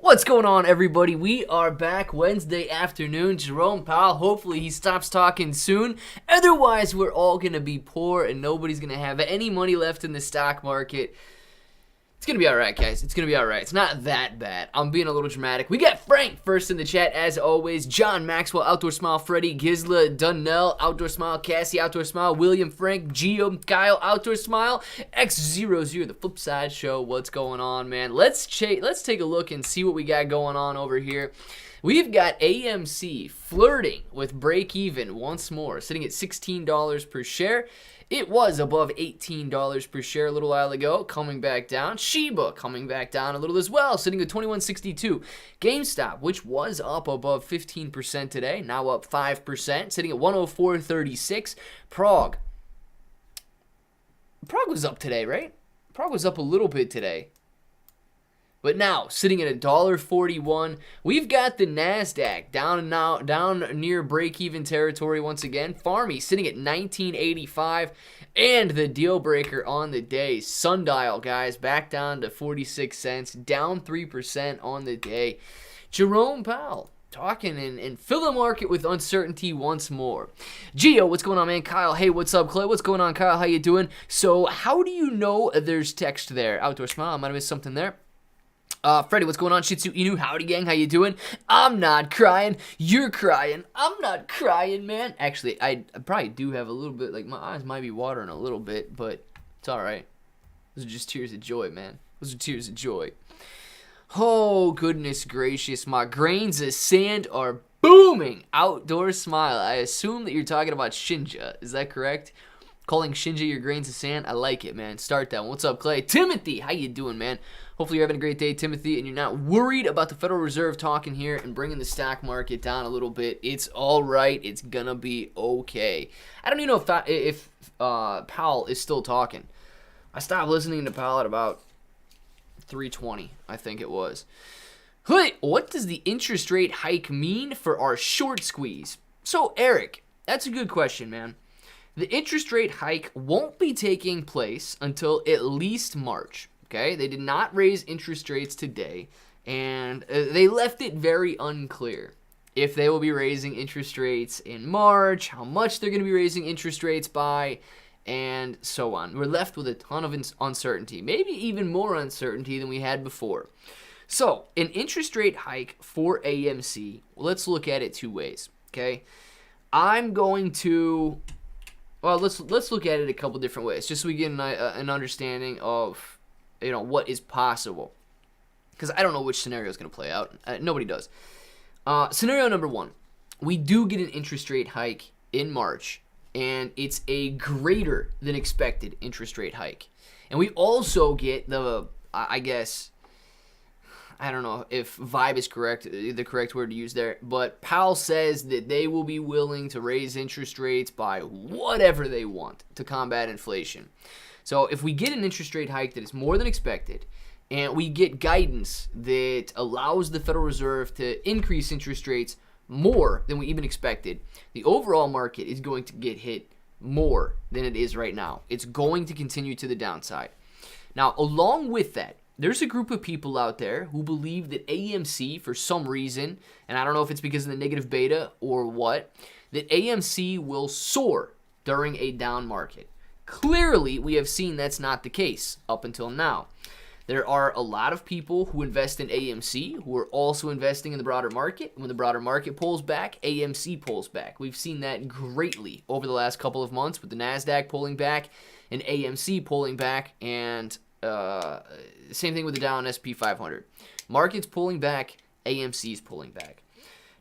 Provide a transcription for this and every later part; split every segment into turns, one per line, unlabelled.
What's going on, everybody? We are back Wednesday afternoon. Jerome Powell, hopefully he stops talking soon. Otherwise, we're all going to be poor and nobody's going to have any money left in the stock market. It's going to be all right, guys. It's going to be all right. It's not that bad. I'm being a little dramatic. We got Frank first in the chat, as always. John Maxwell, Outdoor Smile. Freddie, Gizla, Dunnell, Outdoor Smile. Cassie, Outdoor Smile. William, Frank, Geo, Kyle, Outdoor Smile. X00, The Flip Side Show. What's going on, man? Let's take a look and see what we got going on over here. We've got AMC flirting with break even once more, sitting at $16 per share. It was above $18 per share a little while ago, coming back down. Shiba coming back down a little as well, sitting at $21.62. GameStop, which was up above 15% today, now up 5%, sitting at $104.36. Prague was up today, right? Prague was up a little bit today. But now, sitting at $1.41, we've got the NASDAQ down near break-even territory once again. Farmy sitting at $19.85, and the deal breaker on the day, Sundial, guys, back down to 46 cents, down 3% on the day. Jerome Powell talking and fill the market with uncertainty once more. Gio, what's going on, man? Kyle, hey, what's up, Clay? What's going on, Kyle? How you doing? So, how do you know there's text there? Outdoor Smile, I might have missed something there. Freddie, what's going on? Shitsu Inu, howdy gang, how you doing? I'm not crying, you're crying. I'm not crying, man. Actually, I probably do have a little bit, like my eyes might be watering a little bit, but it's alright. Those are just tears of joy, man. Those are tears of joy. Oh, goodness gracious, my grains of sand are booming. Outdoor Smile, I assume that you're talking about Shinja, is that correct? Calling Shinja your grains of sand, I like it, man. Start that one. What's up, Clay? Timothy, how you doing, man? Hopefully you're having a great day, Timothy, and you're not worried about the Federal Reserve talking here and bringing the stock market down a little bit. It's all right. It's gonna be okay. I don't even know if Powell is still talking. I stopped listening to Powell at about 3:20, I think it was. Hey, what does the interest rate hike mean for our short squeeze? So, Eric, that's a good question, man. The interest rate hike won't be taking place until at least March. Okay, they did not raise interest rates today, and they left it very unclear if they will be raising interest rates in March, how much they're going to be raising interest rates by, and so on. We're left with a ton of uncertainty, maybe even more uncertainty than we had before. So, an interest rate hike for AMC, let's look at it two ways, okay? I'm going to, well, let's look at it a couple different ways, just so we get an understanding of what is possible, because I don't know which scenario is going to play out. Nobody does. Scenario number one, we do get an interest rate hike in March, and it's a greater than expected interest rate hike. And we also get the, I guess, I don't know if vibe is the correct word to use there, but Powell says that they will be willing to raise interest rates by whatever they want to combat inflation. So if we get an interest rate hike that is more than expected, and we get guidance that allows the Federal Reserve to increase interest rates more than we even expected, the overall market is going to get hit more than it is right now. It's going to continue to the downside. Now, along with that, there's a group of people out there who believe that AMC, for some reason, and I don't know if it's because of the negative beta or what, that AMC will soar during a down market. Clearly, we have seen that's not the case up until now. There are a lot of people who invest in AMC who are also investing in the broader market. When the broader market pulls back, AMC pulls back. We've seen that greatly over the last couple of months with the NASDAQ pulling back and AMC pulling back, and same thing with the Dow and SP 500. Markets pulling back, AMC's pulling back.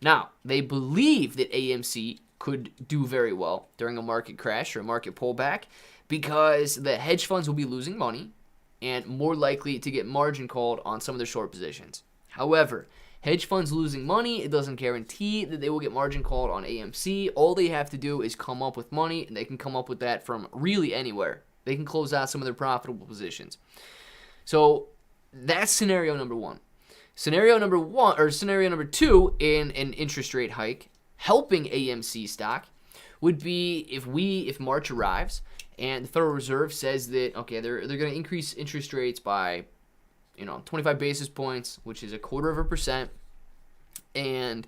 Now, they believe that AMC could do very well during a market crash or a market pullback, because the hedge funds will be losing money and more likely to get margin called on some of their short positions. However, hedge funds losing money, it doesn't guarantee that they will get margin called on AMC. All they have to do is come up with money, and they can come up with that from really anywhere. They can close out some of their profitable positions. So that's scenario number one. Scenario number two in an interest rate hike helping AMC stock would be if March arrives and the Federal Reserve says that, okay, they're going to increase interest rates by 25 basis points, which is 0.25%, and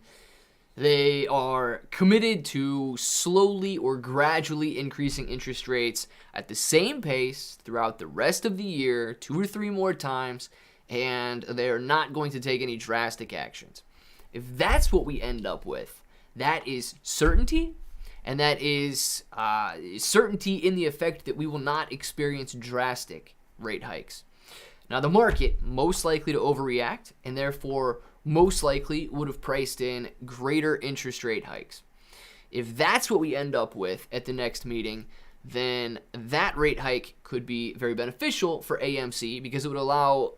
they are committed to slowly or gradually increasing interest rates at the same pace throughout the rest of the year, 2 or 3 more times, and they are not going to take any drastic actions. If that's what we end up with, that is certainty, and that is certainty in the effect that we will not experience drastic rate hikes. Now, the market most likely to overreact, and therefore most likely would have priced in greater interest rate hikes. If that's what we end up with at the next meeting, then that rate hike could be very beneficial for AMC because it would allow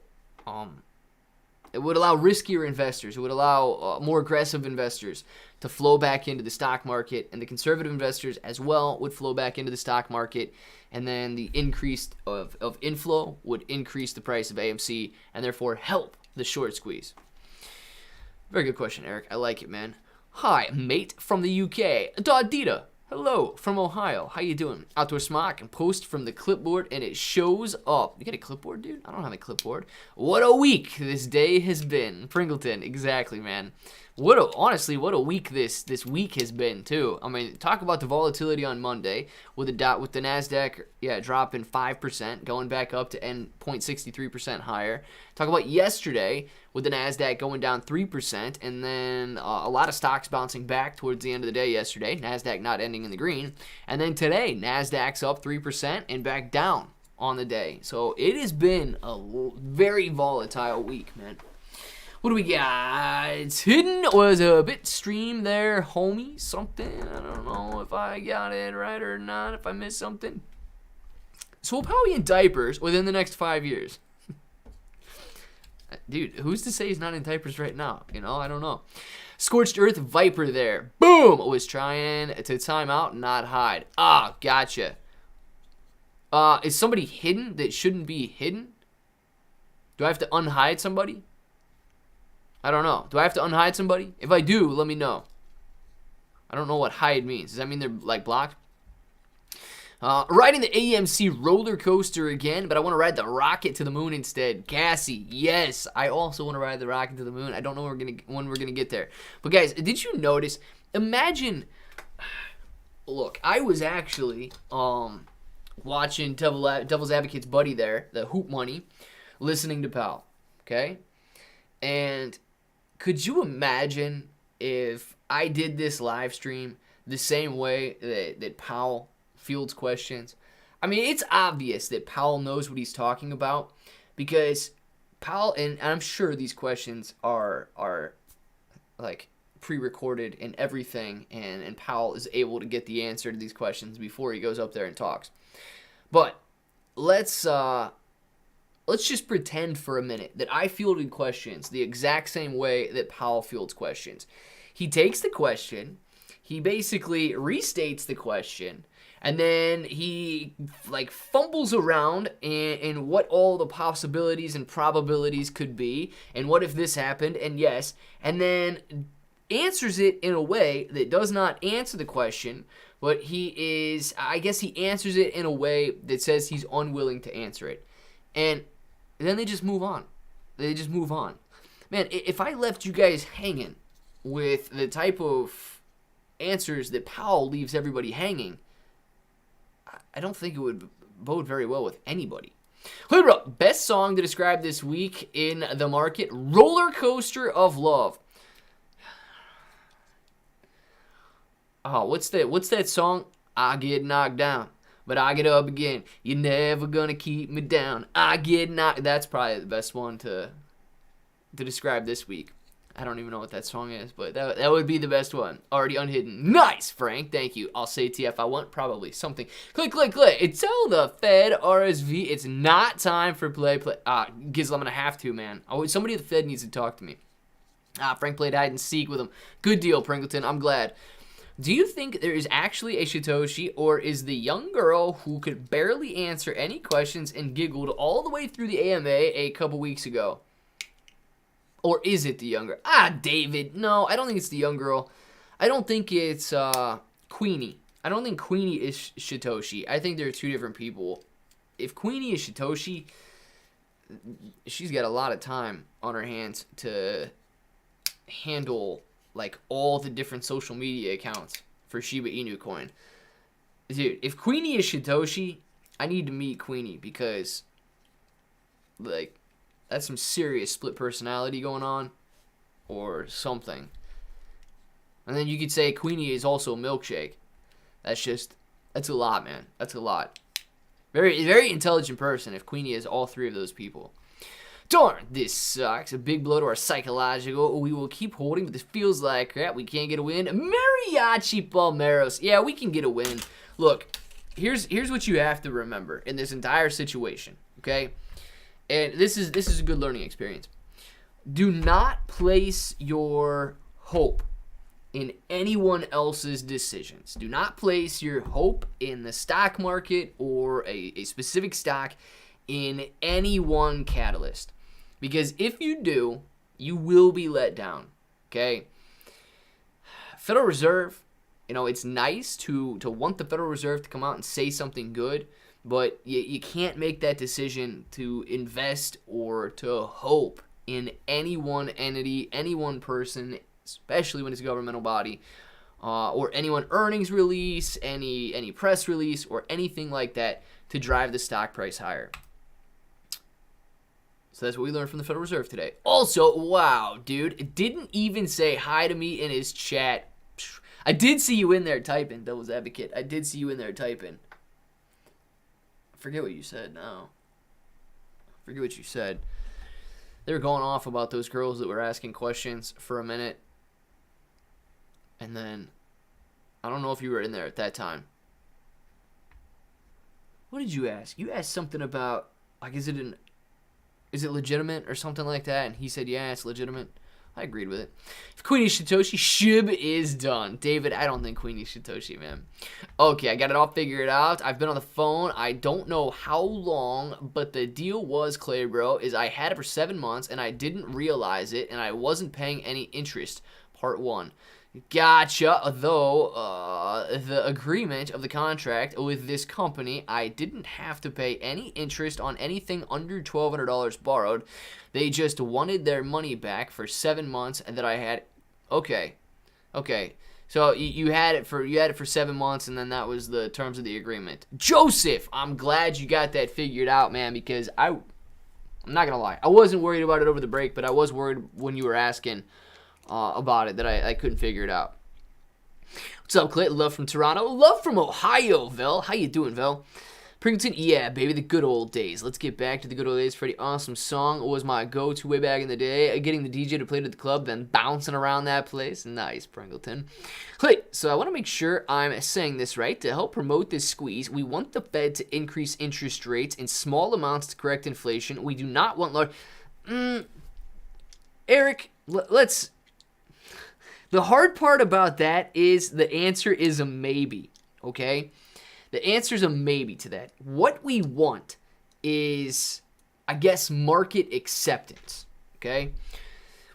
riskier investors, it would allow more aggressive investors to flow back into the stock market, and the conservative investors as well would flow back into the stock market, and then the increase of inflow would increase the price of AMC and therefore help the short squeeze. Very good question, Eric. I like it, man. Hi, mate from the UK. Dodita. Hello from Ohio. How you doing? Outdoor smock and post from the clipboard, and it shows up. You got a clipboard, dude? I don't have a clipboard. What a week this day has been. Pringleton, exactly, man. Honestly, what a week this week has been too. I mean, talk about the volatility on Monday with the Nasdaq, dropping 5%, going back up to end 0.63% higher. Talk about yesterday with the Nasdaq going down 3%, and then a lot of stocks bouncing back towards the end of the day yesterday. Nasdaq not ending in the green, and then today Nasdaq's up 3% and back down on the day. So it has been a very volatile week, man. What do we got? It's hidden. Was a bit stream there, homie. Something. I don't know if I got it right or not, if I missed something. So we'll probably in diapers within the next 5 years. Dude, who's to say he's not in diapers right now? I don't know. Scorched Earth Viper there. Boom! Was trying to time out, not hide. Ah, gotcha. Is somebody hidden that shouldn't be hidden? Do I have to unhide somebody? I don't know. Do I have to unhide somebody? If I do, let me know. I don't know what hide means. Does that mean they're like blocked? Riding the AMC roller coaster again, but I want to ride the rocket to the moon instead. Cassie, yes, I also want to ride the rocket to the moon. I don't know when we're gonna get there. But guys, did you notice? Imagine. Look, I was actually watching Devil's Advocate's buddy there, the Hoop Money, listening to Powell. Okay, and could you imagine if I did this live stream the same way that Powell fields questions? I mean, it's obvious that Powell knows what he's talking about because Powell, and I'm sure these questions are like pre-recorded and everything, and Powell is able to get the answer to these questions before he goes up there and talks. But let's just pretend for a minute that I fielded questions the exact same way that Powell fields questions. He takes the question, he basically restates the question, and then he fumbles around in what all the possibilities and probabilities could be, and what if this happened, and yes, and then answers it in a way that does not answer the question, but he answers it in a way that says he's unwilling to answer it. And then they just move on. Man, if I left you guys hanging with the type of answers that Powell leaves everybody hanging, I don't think it would bode very well with anybody. Best song to describe this week in the market: Roller Coaster of Love. Oh, what's that song? I get knocked down, but I get up again. You're never gonna keep me down. I get knocked. That's probably the best one to describe this week. I don't even know what that song is, but that would be the best one. Already unhidden. Nice, Frank. Thank you. I'll say TF I want. Probably something. Click. Tell the Fed RSV it's not time for play. Gizzle, I'm going to have to, man. Somebody at the Fed needs to talk to me. Frank played hide and seek with him. Good deal, Pringleton. I'm glad. Do you think there is actually a Shitoshi, or is the young girl who could barely answer any questions and giggled all the way through the AMA a couple weeks ago? Or is it the younger? David. No, I don't think it's the young girl. I don't think it's Queenie. I don't think Queenie is Shitoshi. I think they're two different people. If Queenie is Shitoshi, she's got a lot of time on her hands to handle like all the different social media accounts for Shiba Inu coin. Dude, if Queenie is Satoshi, I need to meet Queenie because like that's some serious split personality going on or something. And then you could say Queenie is also a milkshake. That's a lot, man. That's a lot. Very, very intelligent person if Queenie is all three of those people. Darn, this sucks. A big blow to our psychological. We will keep holding, but this feels like crap. We can't get a win. Mariachi Palmeros. Yeah, we can get a win. Look, here's what you have to remember in this entire situation, okay? And this is a good learning experience. Do not place your hope in anyone else's decisions. Do not place your hope in the stock market or a specific stock in any one catalyst. Because if you do, you will be let down, okay? Federal Reserve, it's nice to want the Federal Reserve to come out and say something good, but you can't make that decision to invest or to hope in any one entity, any one person, especially when it's a governmental body, or any one earnings release, any press release, or anything like that to drive the stock price higher. So that's what we learned from the Federal Reserve today. Also, wow, dude, it didn't even say hi to me in his chat. I did see you in there typing, Devil's Advocate. I did see you in there typing. I forget what you said now. I forget what you said. They were going off about those girls that were asking questions for a minute. And then, I don't know if you were in there at that time. What did you ask? You asked something about, like, is it legitimate or something like that? And he said, yeah, it's legitimate. I agreed with it. If Queenie Satoshi, Shib is done. David, I don't think Queenie Satoshi, man. Okay, I got it all figured out. I've been on the phone. I don't know how long, but the deal was, Clay, bro, is I had it for 7 months, and I didn't realize it, and I wasn't paying any interest. Part 1. Gotcha. Though, the agreement of the contract with this company, I didn't have to pay any interest on anything under $1,200 borrowed. They just wanted their money back for 7 months and that I had. Okay. So you had it for 7 months, and then that was the terms of the agreement. Joseph, I'm glad you got that figured out, man, because I'm not gonna lie, I wasn't worried about it over the break, but I was worried when you were asking about it that I couldn't figure it out. What's up, Clint? Love from Toronto. Love from Ohio, Vel. How you doing, Vel? Pringleton, yeah, baby, the good old days. Let's get back to the good old days. Pretty awesome song. Was my go-to way back in the day. Getting the DJ to play to the club, then bouncing around that place. Nice, Pringleton. Hey, so I want to make sure I'm saying this right. To help promote this squeeze, we want the Fed to increase interest rates in small amounts to correct inflation. We do not want large... Eric, let's... The hard part about that is the answer is a maybe, okay? The answer is a maybe to that. What we want is, I guess, market acceptance, okay?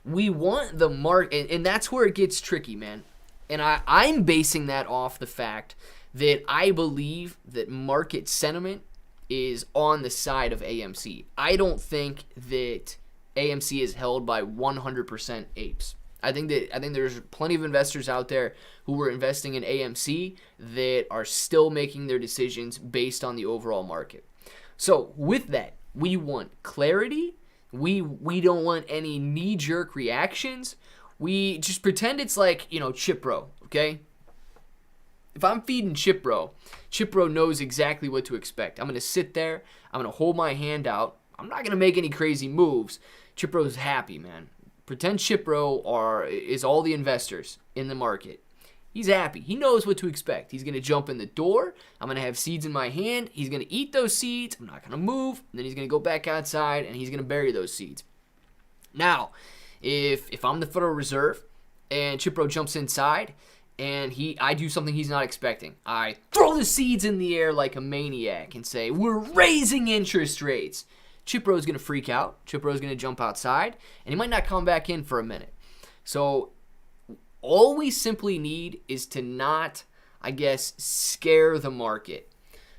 We want the market, and that's where it gets tricky, man. And I'm basing that off the fact that I believe that market sentiment is on the side of AMC. I don't think that AMC is held by 100% apes. I think there's plenty of investors out there who were investing in AMC that are still making their decisions based on the overall market. So with that, we want clarity. We don't want any knee-jerk reactions. We just pretend it's like, Chip Bro, okay? If I'm feeding Chip Bro knows exactly what to expect. I'm going to sit there. I'm going to hold my hand out. I'm not going to make any crazy moves. Chip Bro's happy, man. Pretend Chip Bro is all the investors in the market. He's happy. He knows what to expect. He's going to jump in the door. I'm going to have seeds in my hand. He's going to eat those seeds. I'm not going to move. And then he's going to go back outside, and he's going to bury those seeds. Now, if I'm the Federal Reserve and Chip Bro jumps inside and I do something he's not expecting, I throw the seeds in the air like a maniac and say, we're raising interest rates. Chip Bro's going to freak out. Chip Bro's going to jump outside, and he might not come back in for a minute. So all we simply need is to not, I guess, scare the market.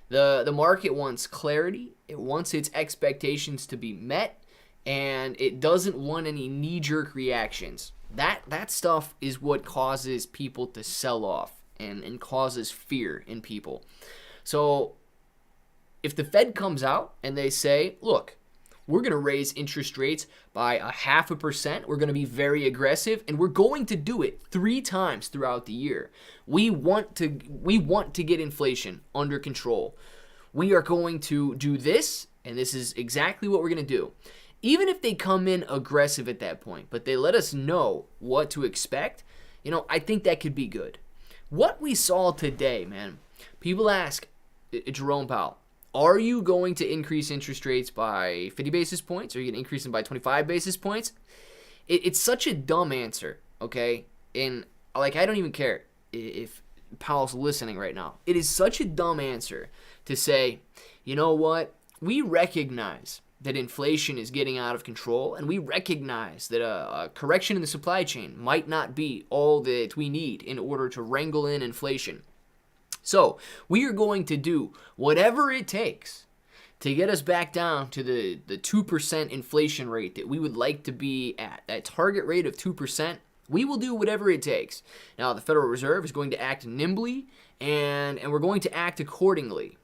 The market wants clarity. It wants its expectations to be met, and it doesn't want any knee-jerk reactions. That stuff is what causes people to sell off and causes fear in people. So if the Fed comes out and they say, look, we're going to raise interest rates by 0.5%. We're going to be very aggressive, and we're going to do it 3 times throughout the year. We want to get inflation under control. We are going to do this, and this is exactly what we're going to do. Even if they come in aggressive at that point, but they let us know what to expect, I think that could be good. What we saw today, man, people ask Jerome Powell, are you going to increase interest rates by 50 basis points? Or are you going to increase them by 25 basis points? It's such a dumb answer, okay? And, I don't even care if Powell's listening right now. It is such a dumb answer to say, you know what? We recognize that inflation is getting out of control, and we recognize that a correction in the supply chain might not be all that we need in order to wrangle in inflation. So we are going to do whatever it takes to get us back down to the 2% inflation rate that we would like to be at. That target rate of 2%, we will do whatever it takes. Now, the Federal Reserve is going to act nimbly, and we're going to act accordingly.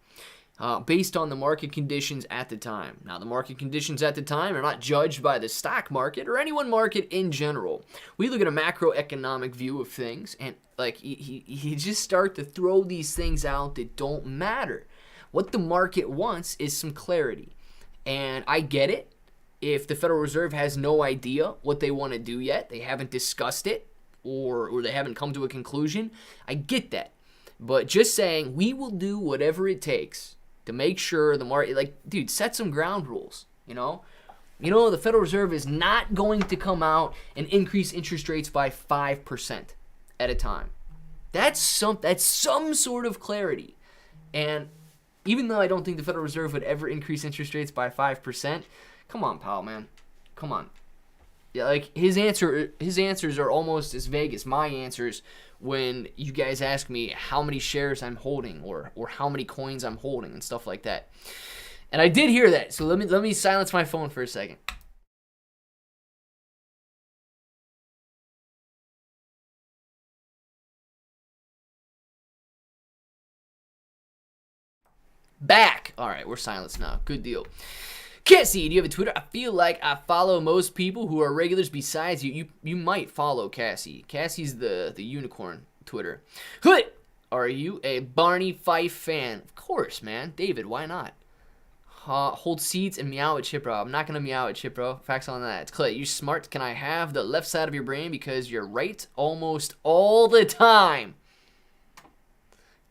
Based on the market conditions at the time. Now, the market conditions at the time are not judged by the stock market or any one market in general. We look at a macroeconomic view of things, and you just start to throw these things out that don't matter. What the market wants is some clarity. And I get it. If the Federal Reserve has no idea what they want to do yet, they haven't discussed it, or they haven't come to a conclusion, I get that. But just saying, we will do whatever it takes to make sure the market, dude, set some ground rules, the Federal Reserve is not going to come out and increase interest rates by 5% at a time. That's some sort of clarity. And even though I don't think the Federal Reserve would ever increase interest rates by 5%, come on, Powell, man. Come on. Yeah, his answers are almost as vague as my answers when you guys ask me how many shares I'm holding or how many coins I'm holding and stuff like that. And I did hear that, so let me silence my phone for a second. Back. All right, we're silenced now. Good deal. Cassie, do you have a Twitter? I feel like I follow most people who are regulars besides you. You might follow Cassie. Cassie's the unicorn Twitter. Hood, are you a Barney Fife fan? Of course, man. David, why not? Hold seats and meow at Chipro. I'm not going to meow at Chipro. Facts on that. It's Clay. You smart. Can I have the left side of your brain because you're right almost all the time?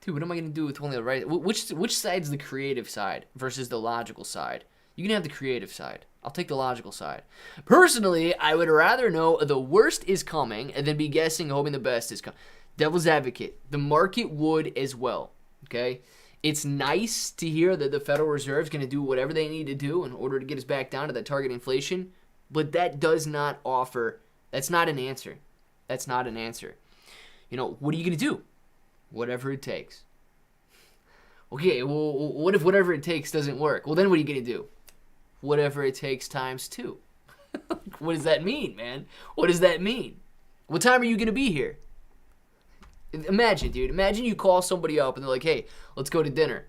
Dude, what am I going to do with only the right? Which side's the creative side versus the logical side? You can have the creative side. I'll take the logical side. Personally, I would rather know the worst is coming and then be guessing, hoping the best is coming. Devil's advocate. The market would as well. Okay? It's nice to hear that the Federal Reserve is going to do whatever they need to do in order to get us back down to that target inflation. But that does not offer, that's not an answer. That's not an answer. What are you going to do? Whatever it takes. Okay, well, what if whatever it takes doesn't work? Well, then what are you going to do? Whatever it takes times 2. What does that mean, man? What does that mean? What time are you going to be here? Imagine, dude. Imagine you call somebody up and they're like, hey, let's go to dinner.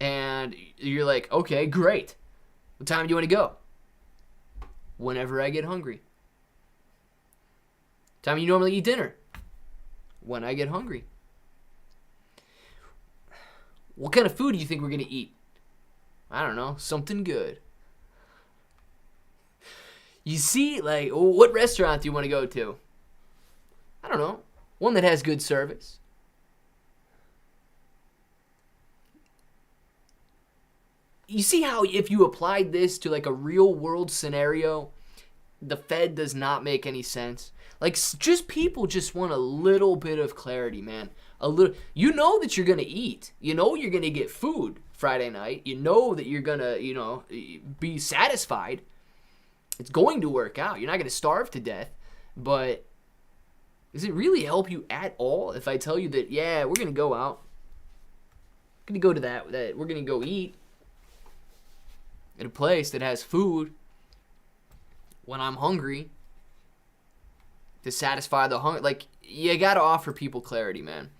And you're like, okay, great. What time do you want to go? Whenever I get hungry. Time you normally eat dinner? When I get hungry. What kind of food do you think we're going to eat? I don't know. Something good. You see, what restaurant do you want to go to? I don't know. One that has good service. You see how if you applied this to a real world scenario, the Fed does not make any sense. People just want a little bit of clarity, man. A little. You know that you're going to eat. You know you're going to get food Friday night. You know that you're going to, be satisfied. It's going to work out. You're not going to starve to death. But does it really help you at all if I tell you that, yeah, we're going to go out. We're going to go to that. We're going to go eat. in a place that has food when I'm hungry to satisfy the hunger. Like, you got to offer people clarity, man.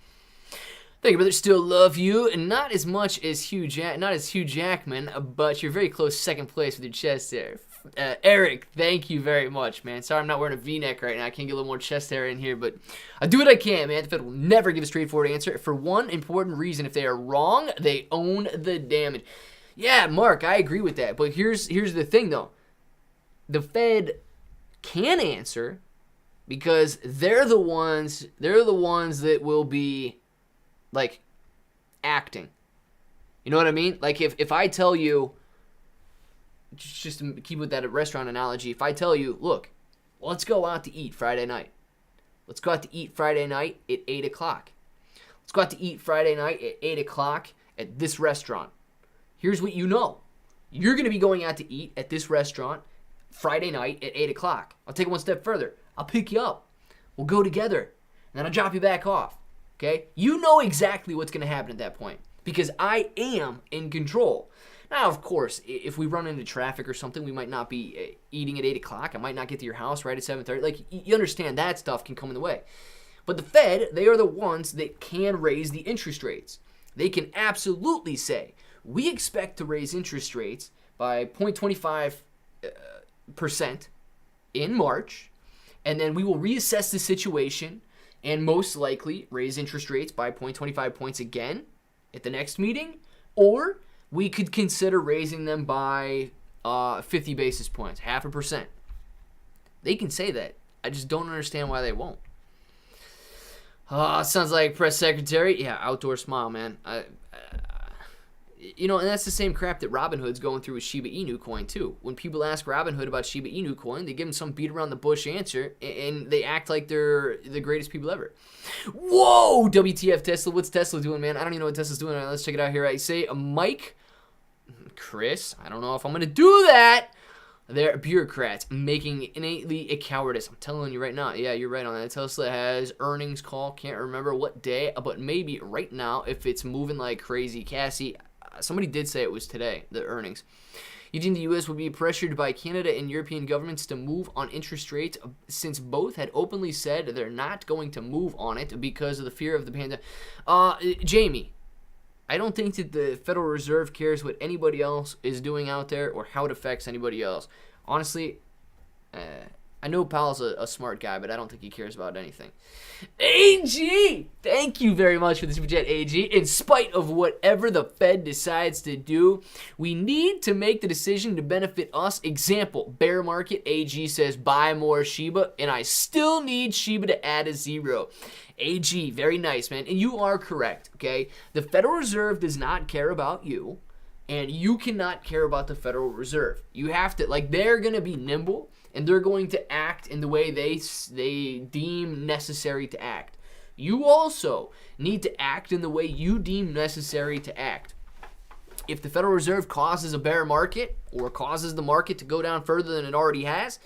Thank you, brother. Still love you, and not as much as Hugh Jackman, but you're very close second place with your chest there. Eric, thank you very much, man. Sorry I'm not wearing a V-neck right now. I can't get a little more chest hair in here, but I do what I can, man. The Fed will never give a straightforward answer for one important reason. If they are wrong, they own the damage. Yeah, Mark, I agree with that. But here's the thing, though. The Fed can answer because they're the ones that will be, like, acting. You know what I mean? Like, if I tell you, just to keep with that restaurant analogy, if I tell you, look, let's go out to eat Friday night. Let's go out to eat Friday night at 8 o'clock. Let's go out to eat Friday night at 8 o'clock at this restaurant. Here's what you know. You're going to be going out to eat at this restaurant Friday night at 8 o'clock. I'll take it one step further. I'll pick you up. We'll go together. And then I'll drop you back off. Okay? You know exactly what's going to happen at that point because I am in control. Now, of course, if we run into traffic or something, we might not be eating at 8 o'clock. I might not get to your house right at 7:30. Like, you understand that stuff can come in the way. But the Fed, they are the ones that can raise the interest rates. They can absolutely say, we expect to raise interest rates by 0.25% in March, and then we will reassess the situation and most likely raise interest rates by 0.25 points again at the next meeting, or we could consider raising them by 50 basis points, 0.5%. They can say that. I just don't understand why they won't. Sounds like press secretary. Yeah, outdoor smile, man. And that's the same crap that Robinhood's going through with Shiba Inu coin, too. When people ask Robinhood about Shiba Inu coin, they give them some beat around the bush answer, and they act like they're the greatest people ever. Whoa! WTF Tesla. What's Tesla doing, man? I don't even know what Tesla's doing. All right, let's check it out here. I say, Mike, Chris, I don't know if I'm going to do that. They're bureaucrats making innately a cowardice. I'm telling you right now. Yeah, you're right on that. Tesla has earnings call. Can't remember what day, but maybe right now if it's moving like crazy. Cassie, somebody did say it was today, the earnings. You think the U.S. will be pressured by Canada and European governments to move on interest rates since both had openly said they're not going to move on it because of the fear of the pandemic? Jamie, I don't think that the Federal Reserve cares what anybody else is doing out there or how it affects anybody else. Honestly, I know Powell's a smart guy, but I don't think he cares about anything. AG! Thank you very much for the Super Chat, AG. In spite of whatever the Fed decides to do, we need to make the decision to benefit us. Example, bear market, AG says buy more Shiba, and I still need Shiba to add a 0. AG, very nice, man. And you are correct, okay? The Federal Reserve does not care about you, and you cannot care about the Federal Reserve. You have to, they're going to be nimble, and they're going to act in the way they deem necessary to act. You also need to act in the way you deem necessary to act. If the Federal Reserve causes a bear market or causes the market to go down further than it already has,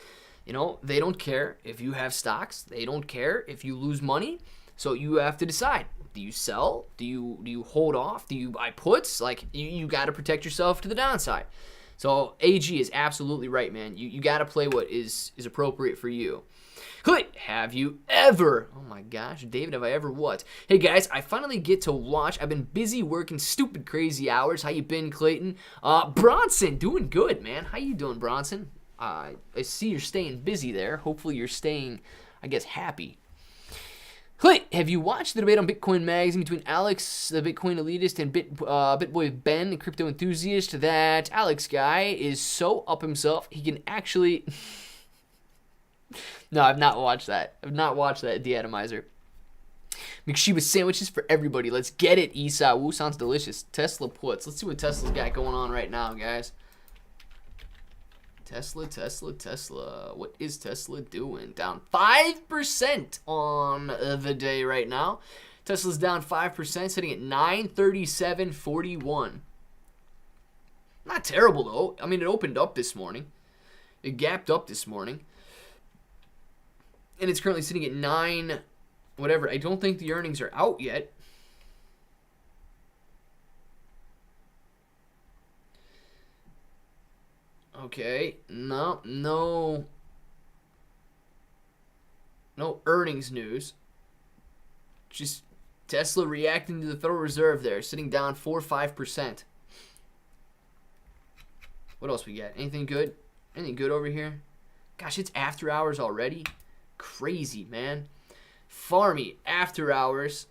they don't care if you have stocks. They don't care if you lose money. So you have to decide. Do you sell? Do you hold off? Do you buy puts? You got to protect yourself to the downside. So AG is absolutely right, man. You got to play what is appropriate for you. Have you ever? Oh my gosh, David, have I ever what? Hey guys, I finally get to watch. I've been busy working stupid crazy hours. How you been, Clayton? Bronson, doing good, man. How you doing, Bronson? I see you're staying busy there. Hopefully you're staying, I guess, happy. Have you watched the debate on Bitcoin Magazine between Alex, the Bitcoin elitist, and BitBoy Ben, the crypto enthusiast? That Alex guy is so up himself, he can actually... No, I've not watched that. De-atomizer. McShiba sandwiches for everybody. Let's get it, Esau. Woo, sounds delicious. Tesla puts. Let's see what Tesla's got going on right now, guys. Tesla. What is Tesla doing? Down 5% on the day right now. Tesla's down 5%, sitting at 937.41. Not terrible, though. I mean, it opened up this morning. It gapped up this morning. And it's currently sitting at 9, whatever. I don't think the earnings are out yet. Okay. No earnings news. Just Tesla reacting to the Federal Reserve there, sitting down 4 or 5%. What else we got? Anything good? Anything good over here? Gosh, it's after hours already. Crazy, man. Farmy after hours.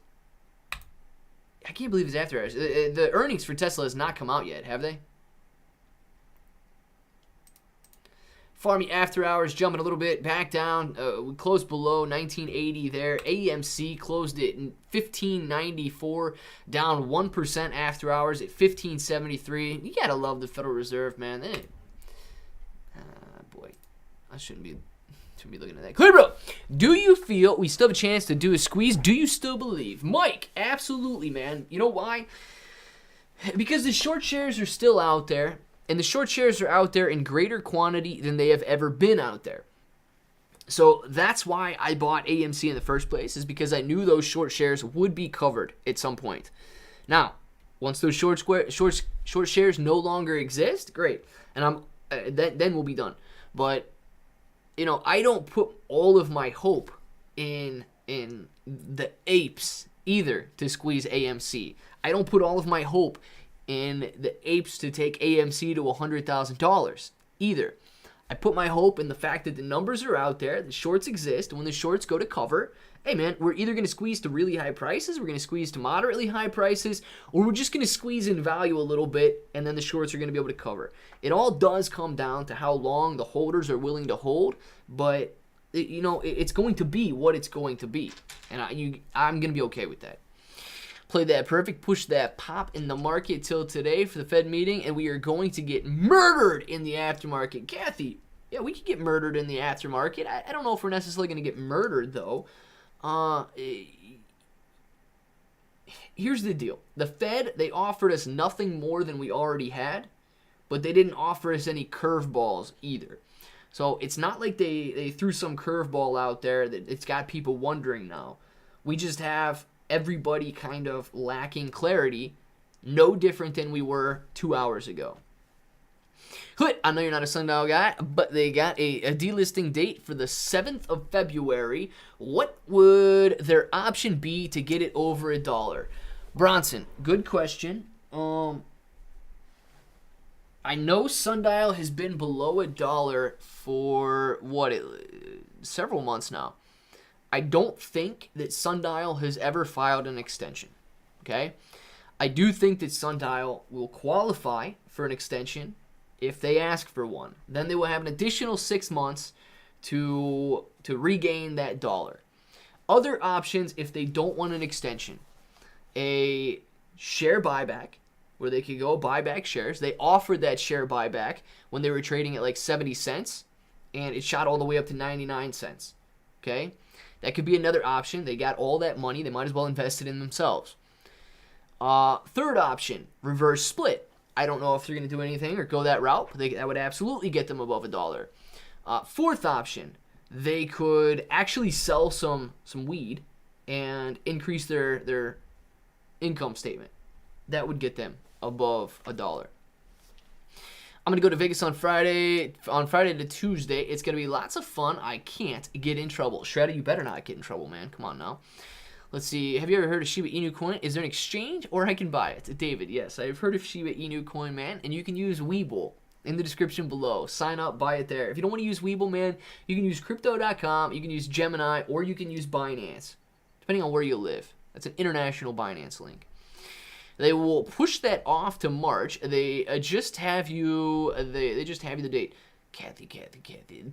I can't believe it's after hours. The earnings for Tesla has not come out yet, have they? Farmy after hours jumping a little bit back down. We closed below 1980 there. AMC closed it in 1594, down 1% after hours at 1573. You gotta love the Federal Reserve, man. Boy, I shouldn't be looking at that. Clear, bro. Do you feel we still have a chance to do a squeeze? Do you still believe? Mike, absolutely, man. You know why? Because the short shares are still out there. And the short shares are out there in greater quantity than they have ever been out there. So that's why I bought AMC in the first place, is because I knew those short shares would be covered at some point. Now, once those short shares no longer exist, great, and then we'll be done. But I don't put all of my hope in the apes either to squeeze AMC. I don't put all of my hope in the apes to take AMC to $100,000 either. I put my hope in the fact that the numbers are out there, the shorts exist, and when the shorts go to cover, hey man, we're either going to squeeze to really high prices, we're going to squeeze to moderately high prices, or we're just going to squeeze in value a little bit, and then the shorts are going to be able to cover. It all does come down to how long the holders are willing to hold, but it's going to be what it's going to be, and I'm going to be okay with that. Played that perfect, pushed that pop in the market till today for the Fed meeting, and we are going to get murdered in the aftermarket. Kathy, yeah, we could get murdered in the aftermarket. I don't know if we're necessarily going to get murdered, though. Here's the deal. The Fed, they offered us nothing more than we already had, but they didn't offer us any curveballs either. So it's not like they threw some curveball out there that it's got people wondering now. We just have everybody kind of lacking clarity, no different than we were 2 hours ago. I know you're not a sundial guy, but they got a delisting date for the 7th of February. What would their option be to get it over $1? Bronson, good question. I know Sundial has been below $1 for several months now. I don't think that Sundial has ever filed an extension, okay? I do think that Sundial will qualify for an extension if they ask for one. Then they will have an additional 6 months to regain that $1. Other options, if they don't want an extension, a share buyback, where they could go buy back shares. They offered that share buyback when they were trading at like 70 cents, and it shot all the way up to 99 cents, okay? That could be another option. They got all that money. They might as well invest it in themselves. Third option, reverse split. I don't know if they're going to do anything or go that route, but that would absolutely get them above $1. Fourth option, they could actually sell some weed and increase their income statement. That would get them above $1. I'm going to go to Vegas on Friday to Tuesday. It's going to be lots of fun. I can't get in trouble. Shredder, you better not get in trouble, man. Come on now. Let's see. Have you ever heard of Shiba Inu coin? Is there an exchange or I can buy it? David, yes. I've heard of Shiba Inu coin, man. And you can use Webull in the description below. Sign up, buy it there. If you don't want to use Webull, man, you can use Crypto.com, you can use Gemini, or you can use Binance, depending on where you live. That's an international Binance link. They will push that off to March. They just have you. They just have you the date. Kathy.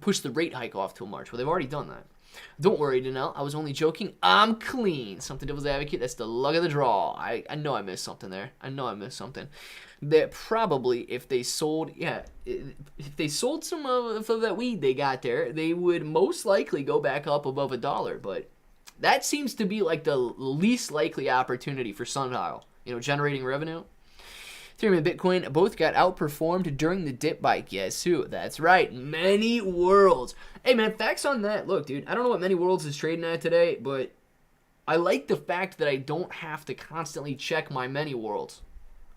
Push the rate hike off till March. Well, they've already done that. Don't worry, Danelle. I was only joking. I'm clean. Something Devil's Advocate. That's the luck of the draw. I know I missed something there. That probably, if they sold, if they sold some of that weed they got there, they would most likely go back up above $1. But that seems to be like the least likely opportunity for Sundial. Generating revenue. Ethereum and Bitcoin both got outperformed during the dip by guess who? That's right, Many Worlds. Hey man, facts on that. Look, dude, I don't know what Many Worlds is trading at today, but I like the fact that I don't have to constantly check my Many Worlds.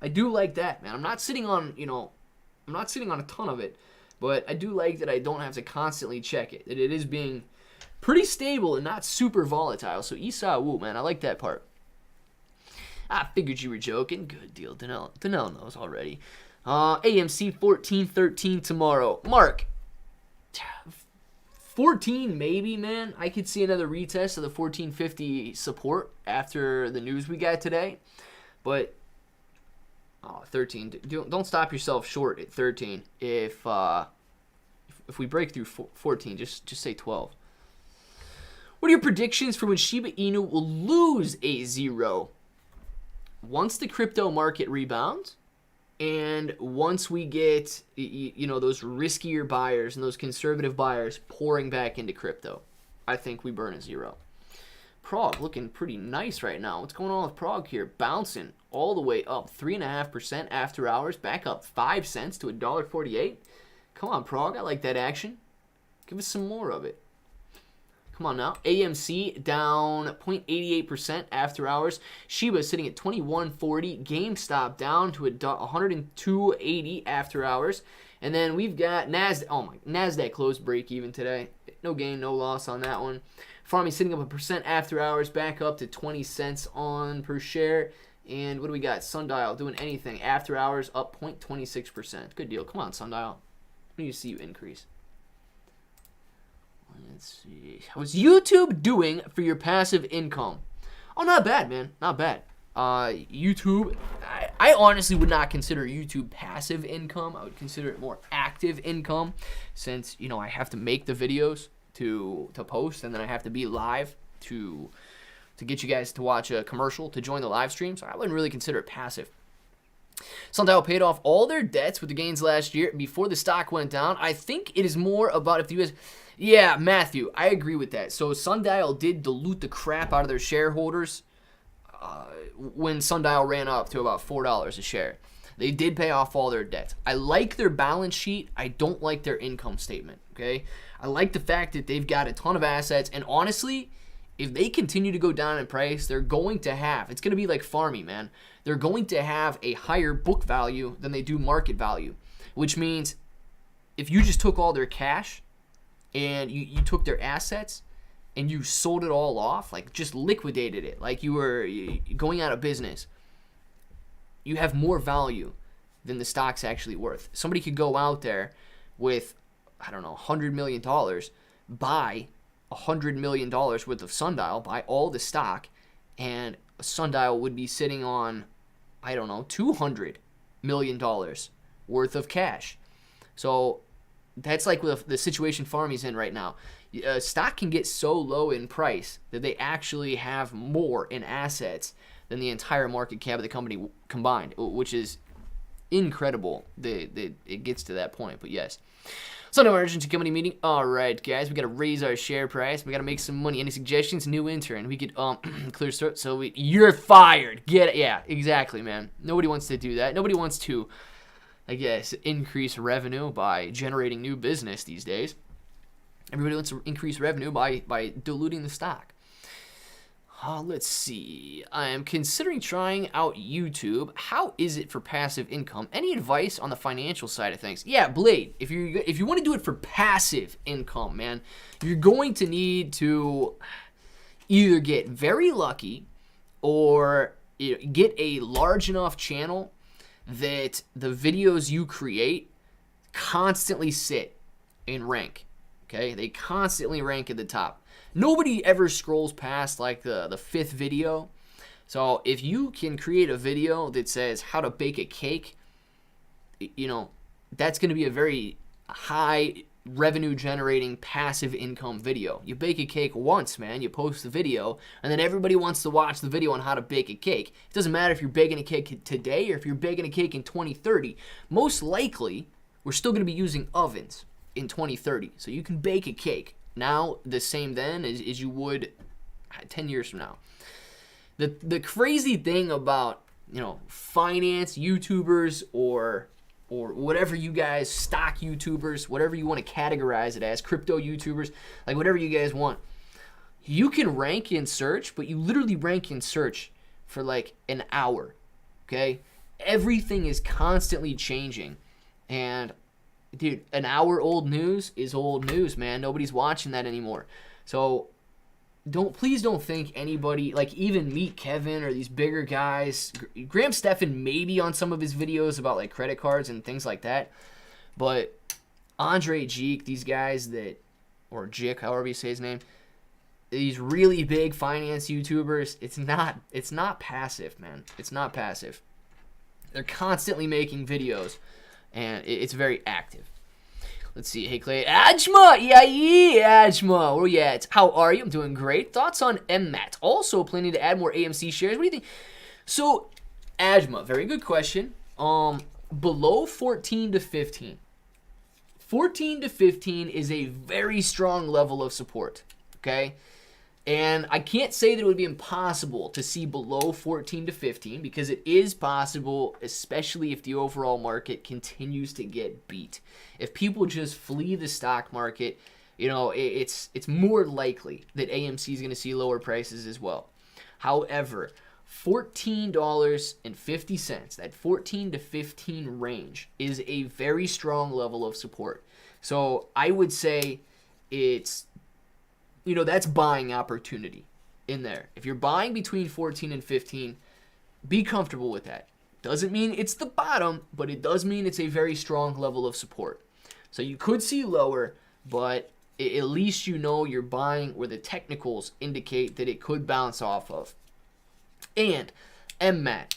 I do like that, man. I'm not sitting on a ton of it, But I do like that I don't have to constantly check it. That it is being pretty stable and not super volatile. So Isa Wu, man, I like that part. I figured you were joking. Good deal. Danelle knows already. AMC 1413 tomorrow. Mark, 14 maybe, man. I could see another retest of the 1450 support after the news we got today. But 13. Don't stop yourself short at 13. If we break through 14, just say 12. What are your predictions for when Shiba Inu will lose a zero? Once the crypto market rebounds, and once we get, those riskier buyers and those conservative buyers pouring back into crypto, I think we burn a zero. Prague looking pretty nice right now. What's going on with Prague here? Bouncing all the way up 3.5% after hours, back up 5 cents to $1.48. Come on, Prague. I like that action. Give us some more of it. Come on now. AMC down 0.88% after hours. Shiba sitting at 21.40. GameStop down to 102.80 after hours. And then we've got NASDAQ. Oh my, NASDAQ closed break even today. No gain, no loss on that one. Farming sitting up 1% after hours, back up to 20 cents on per share. And what do we got? Sundial doing anything after hours, up 0.26%. Good deal. Come on, Sundial. When do you see you increase? Let's see. How's YouTube doing for your passive income? Oh, not bad, man. Not bad. YouTube, I honestly would not consider YouTube passive income. I would consider it more active income, since I have to make the videos to post, and then I have to be live to get you guys to watch a commercial to join the live stream. So I wouldn't really consider it passive. Sundial paid off all their debts with the gains last year before the stock went down. I think it is more about if the U.S. Yeah, Matthew, I agree with that. So Sundial did dilute the crap out of their shareholders when Sundial ran up to about $4 a share. They did pay off all their debts. I like their balance sheet. I don't like their income statement, okay? I like the fact that they've got a ton of assets, and honestly, if they continue to go down in price, they're going to have, it's going to be like farming, man. They're going to have a higher book value than they do market value, which means if you just took all their cash and you took their assets and you sold it all off, like just liquidated it, like you were going out of business, you have more value than the stock's actually worth. Somebody could go out there with, I don't know, $100 million, buy $100 million worth of Sundial, buy all the stock, and Sundial would be sitting on, I don't know, $200 million worth of cash. So that's like the situation Farmy's in right now. Stock can get so low in price that they actually have more in assets than the entire market cap of the company combined, which is incredible that it gets to that point. But yes. Sunday emergency company meeting. All right, guys, we got to raise our share price. We got to make some money. Any suggestions? New intern. We could clear throat. So you're fired. Get it? Yeah, exactly, man. Nobody wants to do that. Nobody wants to, I guess, increase revenue by generating new business these days. Everybody wants to increase revenue by diluting the stock. Let's see. I am considering trying out YouTube. How is it for passive income? Any advice on the financial side of things? Yeah, Blade, if you want to do it for passive income, man, you're going to need to either get very lucky or get a large enough channel that the videos you create constantly sit and rank. Okay? They constantly rank at the top. Nobody ever scrolls past like the fifth video. So if you can create a video that says how to bake a cake, that's going to be a very high revenue generating passive income video. You bake a cake once, man, you post the video, and then everybody wants to watch the video on how to bake a cake. It doesn't matter if you're baking a cake today or if you're baking a cake in 2030. Most likely, we're still going to be using ovens in 2030. So you can bake a cake now the same then as you would 10 years from now. The crazy thing about finance YouTubers or whatever you guys, stock YouTubers, whatever you want to categorize it as, crypto YouTubers, like whatever you guys want, you can rank in search, but you literally rank in search for like an hour. Okay, everything is constantly changing, and dude, an hour old news is old news, man. Nobody's watching that anymore. So please don't think anybody, like even Meet Kevin or these bigger guys, Graham Stephan maybe on some of his videos about like credit cards and things like that, but Andre Jeek, these guys that, or Jick, however you say his name, these really big finance YouTubers, it's not passive, man. It's not passive. They're constantly making videos, and it's very active. Let's see. Hey, Clay. Ajma! Yeah, Ajma. Where you at? How are you? I'm doing great. Thoughts on MMAT? Also planning to add more AMC shares. What do you think? So, Ajma, very good question. Below 14 to 15. 14 to 15 is a very strong level of support, okay? And I can't say that it would be impossible to see below 14 to 15 because it is possible, especially if the overall market continues to get beat. If people just flee the stock market, you know, it's more likely that AMC is going to see lower prices as well. However, $14.50, that 14 to 15 range is a very strong level of support. So I would say it's, you know, that's buying opportunity in there. If you're buying between 14 and 15, be comfortable with that. Doesn't mean it's the bottom, but it does mean it's a very strong level of support. So you could see lower, but at least you know you're buying where the technicals indicate that it could bounce off of. And MMAT.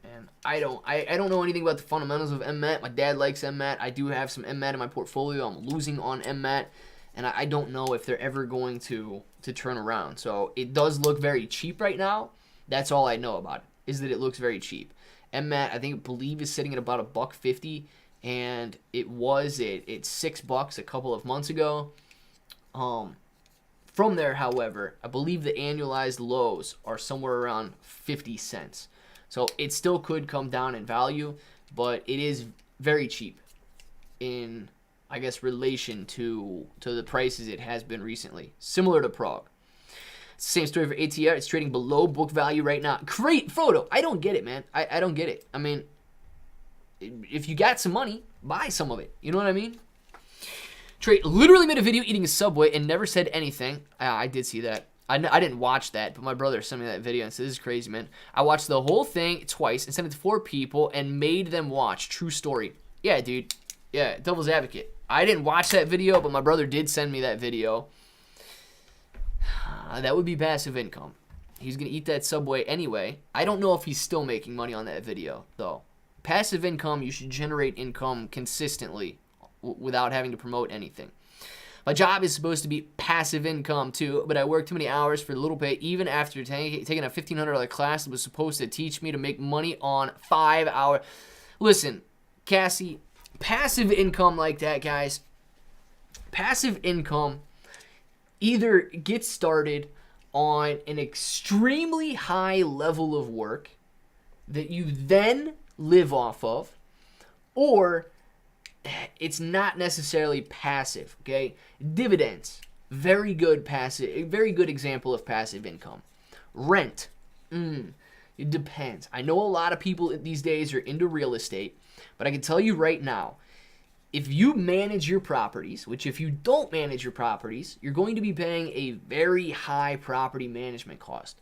Man, I don't know anything about the fundamentals of MMAT. My dad likes MMAT. I do have some MMAT in my portfolio. I'm losing on MMAT. And I don't know if they're ever going to turn around. So it does look very cheap right now. That's all I know about it, is that it looks very cheap. MMAT, I believe is sitting at about $1.50, and it was at $6 a couple of months ago. From there, however, I believe the annualized lows are somewhere around 50 cents. So it still could come down in value, but it is very cheap in, I guess, relation to the prices it has been recently. Similar to Prague. Same story for ATR. It's trading below book value right now. Great photo. I don't get it, man. I don't get it. I mean, if you got some money, buy some of it. You know what I mean? Trey literally made a video eating a Subway and never said anything. I did see that. I didn't watch that, but my brother sent me that video and said, this is crazy, man. I watched the whole thing twice and sent it to 4 people and made them watch. True story. Yeah, dude. Yeah, devil's advocate. I didn't watch that video, but my brother did send me that video. That would be passive income. He's going to eat that Subway anyway. I don't know if he's still making money on that video, though. Passive income, you should generate income consistently without having to promote anything. My job is supposed to be passive income too, but I work too many hours for little pay even after taking a $1,500 class that was supposed to teach me to make money on 5 hours. Listen, Cassie, passive income like that, guys, passive income either gets started on an extremely high level of work that you then live off of, or it's not necessarily passive, okay? Dividends, very good example of passive income. Rent, it depends. I know a lot of people these days are into real estate, but I can tell you right now, if you manage your properties, which if you don't manage your properties, you're going to be paying a very high property management cost.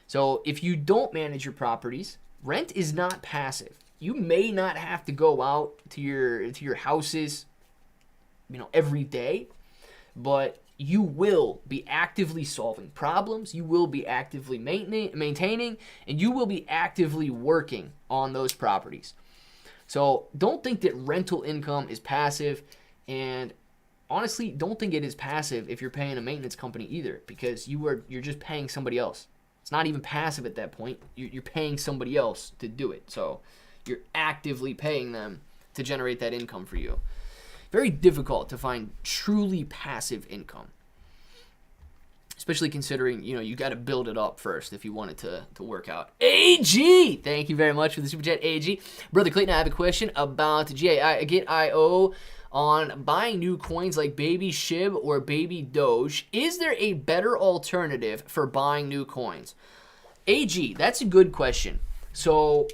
So if you don't manage your properties, rent is not passive. You may not have to go out to your houses, every day, but you will be actively solving problems, you will be actively maintaining, and you will be actively working on those properties. So don't think that rental income is passive, and honestly, don't think it is passive if you're paying a maintenance company either, because you're just paying somebody else. It's not even passive at that point. You're paying somebody else to do it. So you're actively paying them to generate that income for you. Very difficult to find truly passive income, especially considering, you got to build it up first if you want it to work out. AG! Thank you very much for the super chat, AG. Brother Clayton, I have a question about GAI on buying new coins like Baby Shib or Baby Doge. Is there a better alternative for buying new coins? AG, that's a good question. So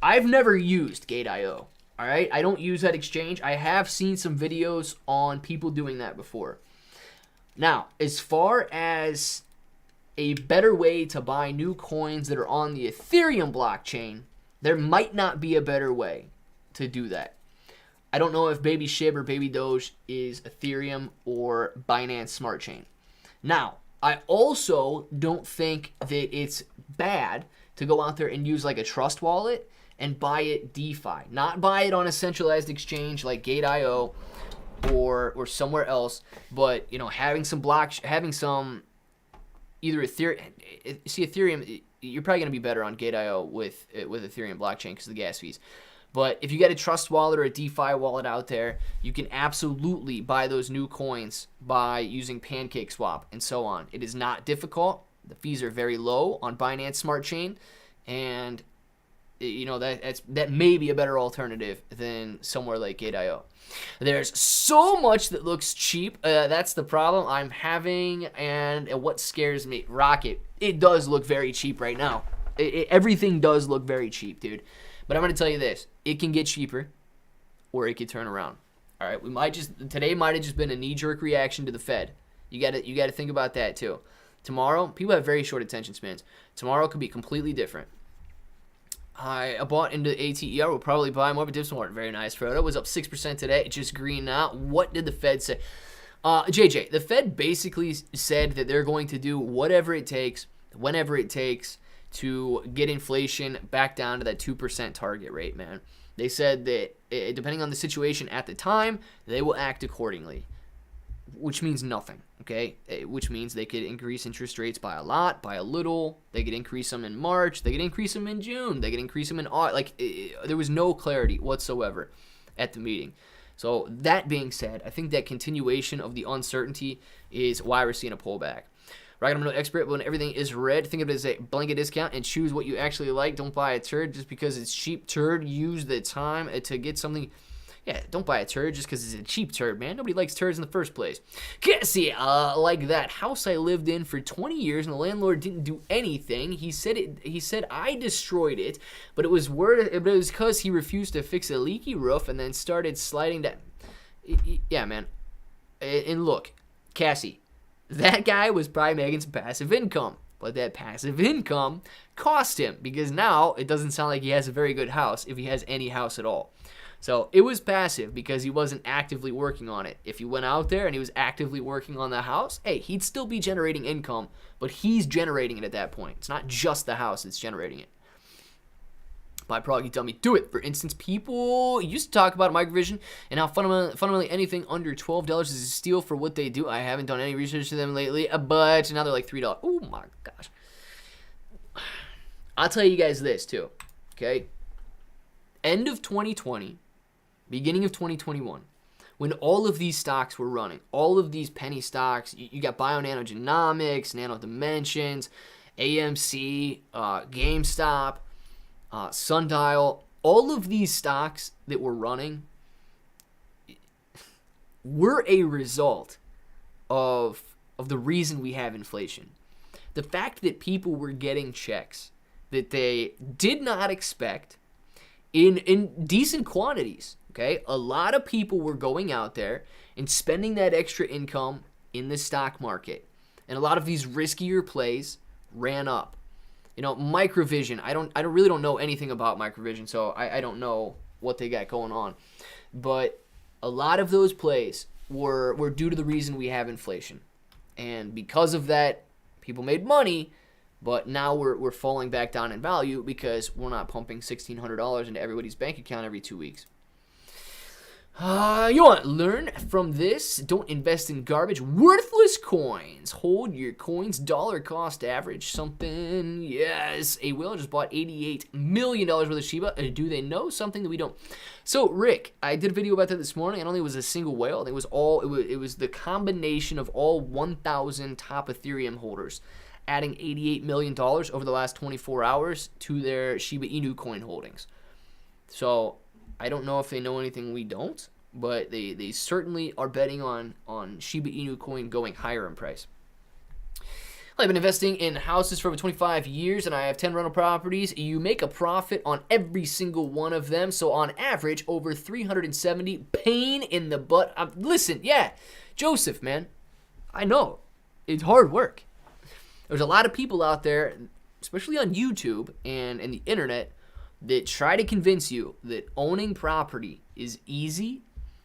I've never used Gate.io. All right, I don't use that exchange. I have seen some videos on people doing that before. Now, as far as a better way to buy new coins that are on the Ethereum blockchain, there might not be a better way to do that. I don't know if Baby Shib or Baby Doge is Ethereum or Binance Smart Chain. Now, I also don't think that it's bad to go out there and use like a trust wallet and buy it DeFi. Not buy it on a centralized exchange like Gate.io or somewhere else, but having some either Ethereum. See, Ethereum, you're probably going to be better on Gate.io with Ethereum blockchain because of the gas fees. But if you get a trust wallet or a DeFi wallet out there, you can absolutely buy those new coins by using PancakeSwap and so on. It is not difficult. The fees are very low on Binance Smart Chain, and that may be a better alternative than somewhere like Gate.io. There's so much that looks cheap. That's the problem I'm having, and what scares me, Rocket. It does look very cheap right now. Everything does look very cheap, dude. But I'm going to tell you this. It can get cheaper, or it could turn around. All right, today might have just been a knee-jerk reaction to the Fed. You got to think about that too. Tomorrow, people have very short attention spans. Tomorrow could be completely different. I bought into ATER. Will probably buy more, but dips more. Very nice, Frodo. Was up 6% today. It's just green now. What did the Fed say? JJ, the Fed basically said that they're going to do whatever it takes, whenever it takes, to get inflation back down to that 2% target rate, man. They said that depending on the situation at the time, they will act accordingly, which means nothing, okay? Which means they could increase interest rates by a lot, by a little. They could increase them in March. They could increase them in June. They could increase them in August. There was no clarity whatsoever at the meeting. So that being said, I think that continuation of the uncertainty is why we're seeing a pullback. Right, I'm no expert, but when everything is red, think of it as a blanket discount and choose what you actually like. Don't buy a turd just because it's cheap turd. Use the time to get something. Yeah, don't buy a turd just because it's a cheap turd, man. Nobody likes turds in the first place. See, like that house I lived in for 20 years and the landlord didn't do anything. He said I destroyed it, but it was because he refused to fix a leaky roof and then started sliding down. Yeah, man. And look, Cassie. That guy was probably making some passive income, but that passive income cost him because now it doesn't sound like he has a very good house if he has any house at all. So it was passive because he wasn't actively working on it. If he went out there and he was actively working on the house, hey, he'd still be generating income, but he's generating it at that point. It's not just the house that's generating it. My proggy tell me, do it. For instance, people used to talk about microvision and how fundamentally anything under $12 is a steal for what they do. I haven't done any research to them lately, but now they're like $3. Oh my gosh. I'll tell you guys this too, okay? End of 2020, beginning of 2021, when all of these stocks were running, all of these penny stocks, you got Bionanogenomics, Nano Dimensions, AMC, GameStop, Sundial, all of these stocks that were running were a result of the reason we have inflation. The fact that people were getting checks that they did not expect in decent quantities, okay? A lot of people were going out there and spending that extra income in the stock market. And a lot of these riskier plays ran up. Microvision, I really don't know anything about Microvision, so I don't know what they got going on. But a lot of those plays were due to the reason we have inflation. And because of that, people made money, but now we're falling back down in value because we're not pumping $1,600 into everybody's bank account every 2 weeks. You want to learn from this? Don't invest in garbage, worthless coins. Hold your coins, dollar cost average something. Yes, a whale just bought $88 million worth of Shiba. Do they know something that we don't? So, Rick, I did a video about that this morning. I don't think it was a single whale. It was the combination of all 1,000 top Ethereum holders adding $88 million over the last 24 hours to their Shiba Inu coin holdings. So, I don't know if they know anything we don't, but they certainly are betting on Shiba Inu coin going higher in price. I've been investing in houses for over 25 years and I have 10 rental properties. You make a profit on every single one of them. So on average, over 370. Pain in the butt. Listen, yeah, Joseph, man, I know it's hard work. There's a lot of people out there, especially on YouTube and the internet, that try to convince you that owning property is easy,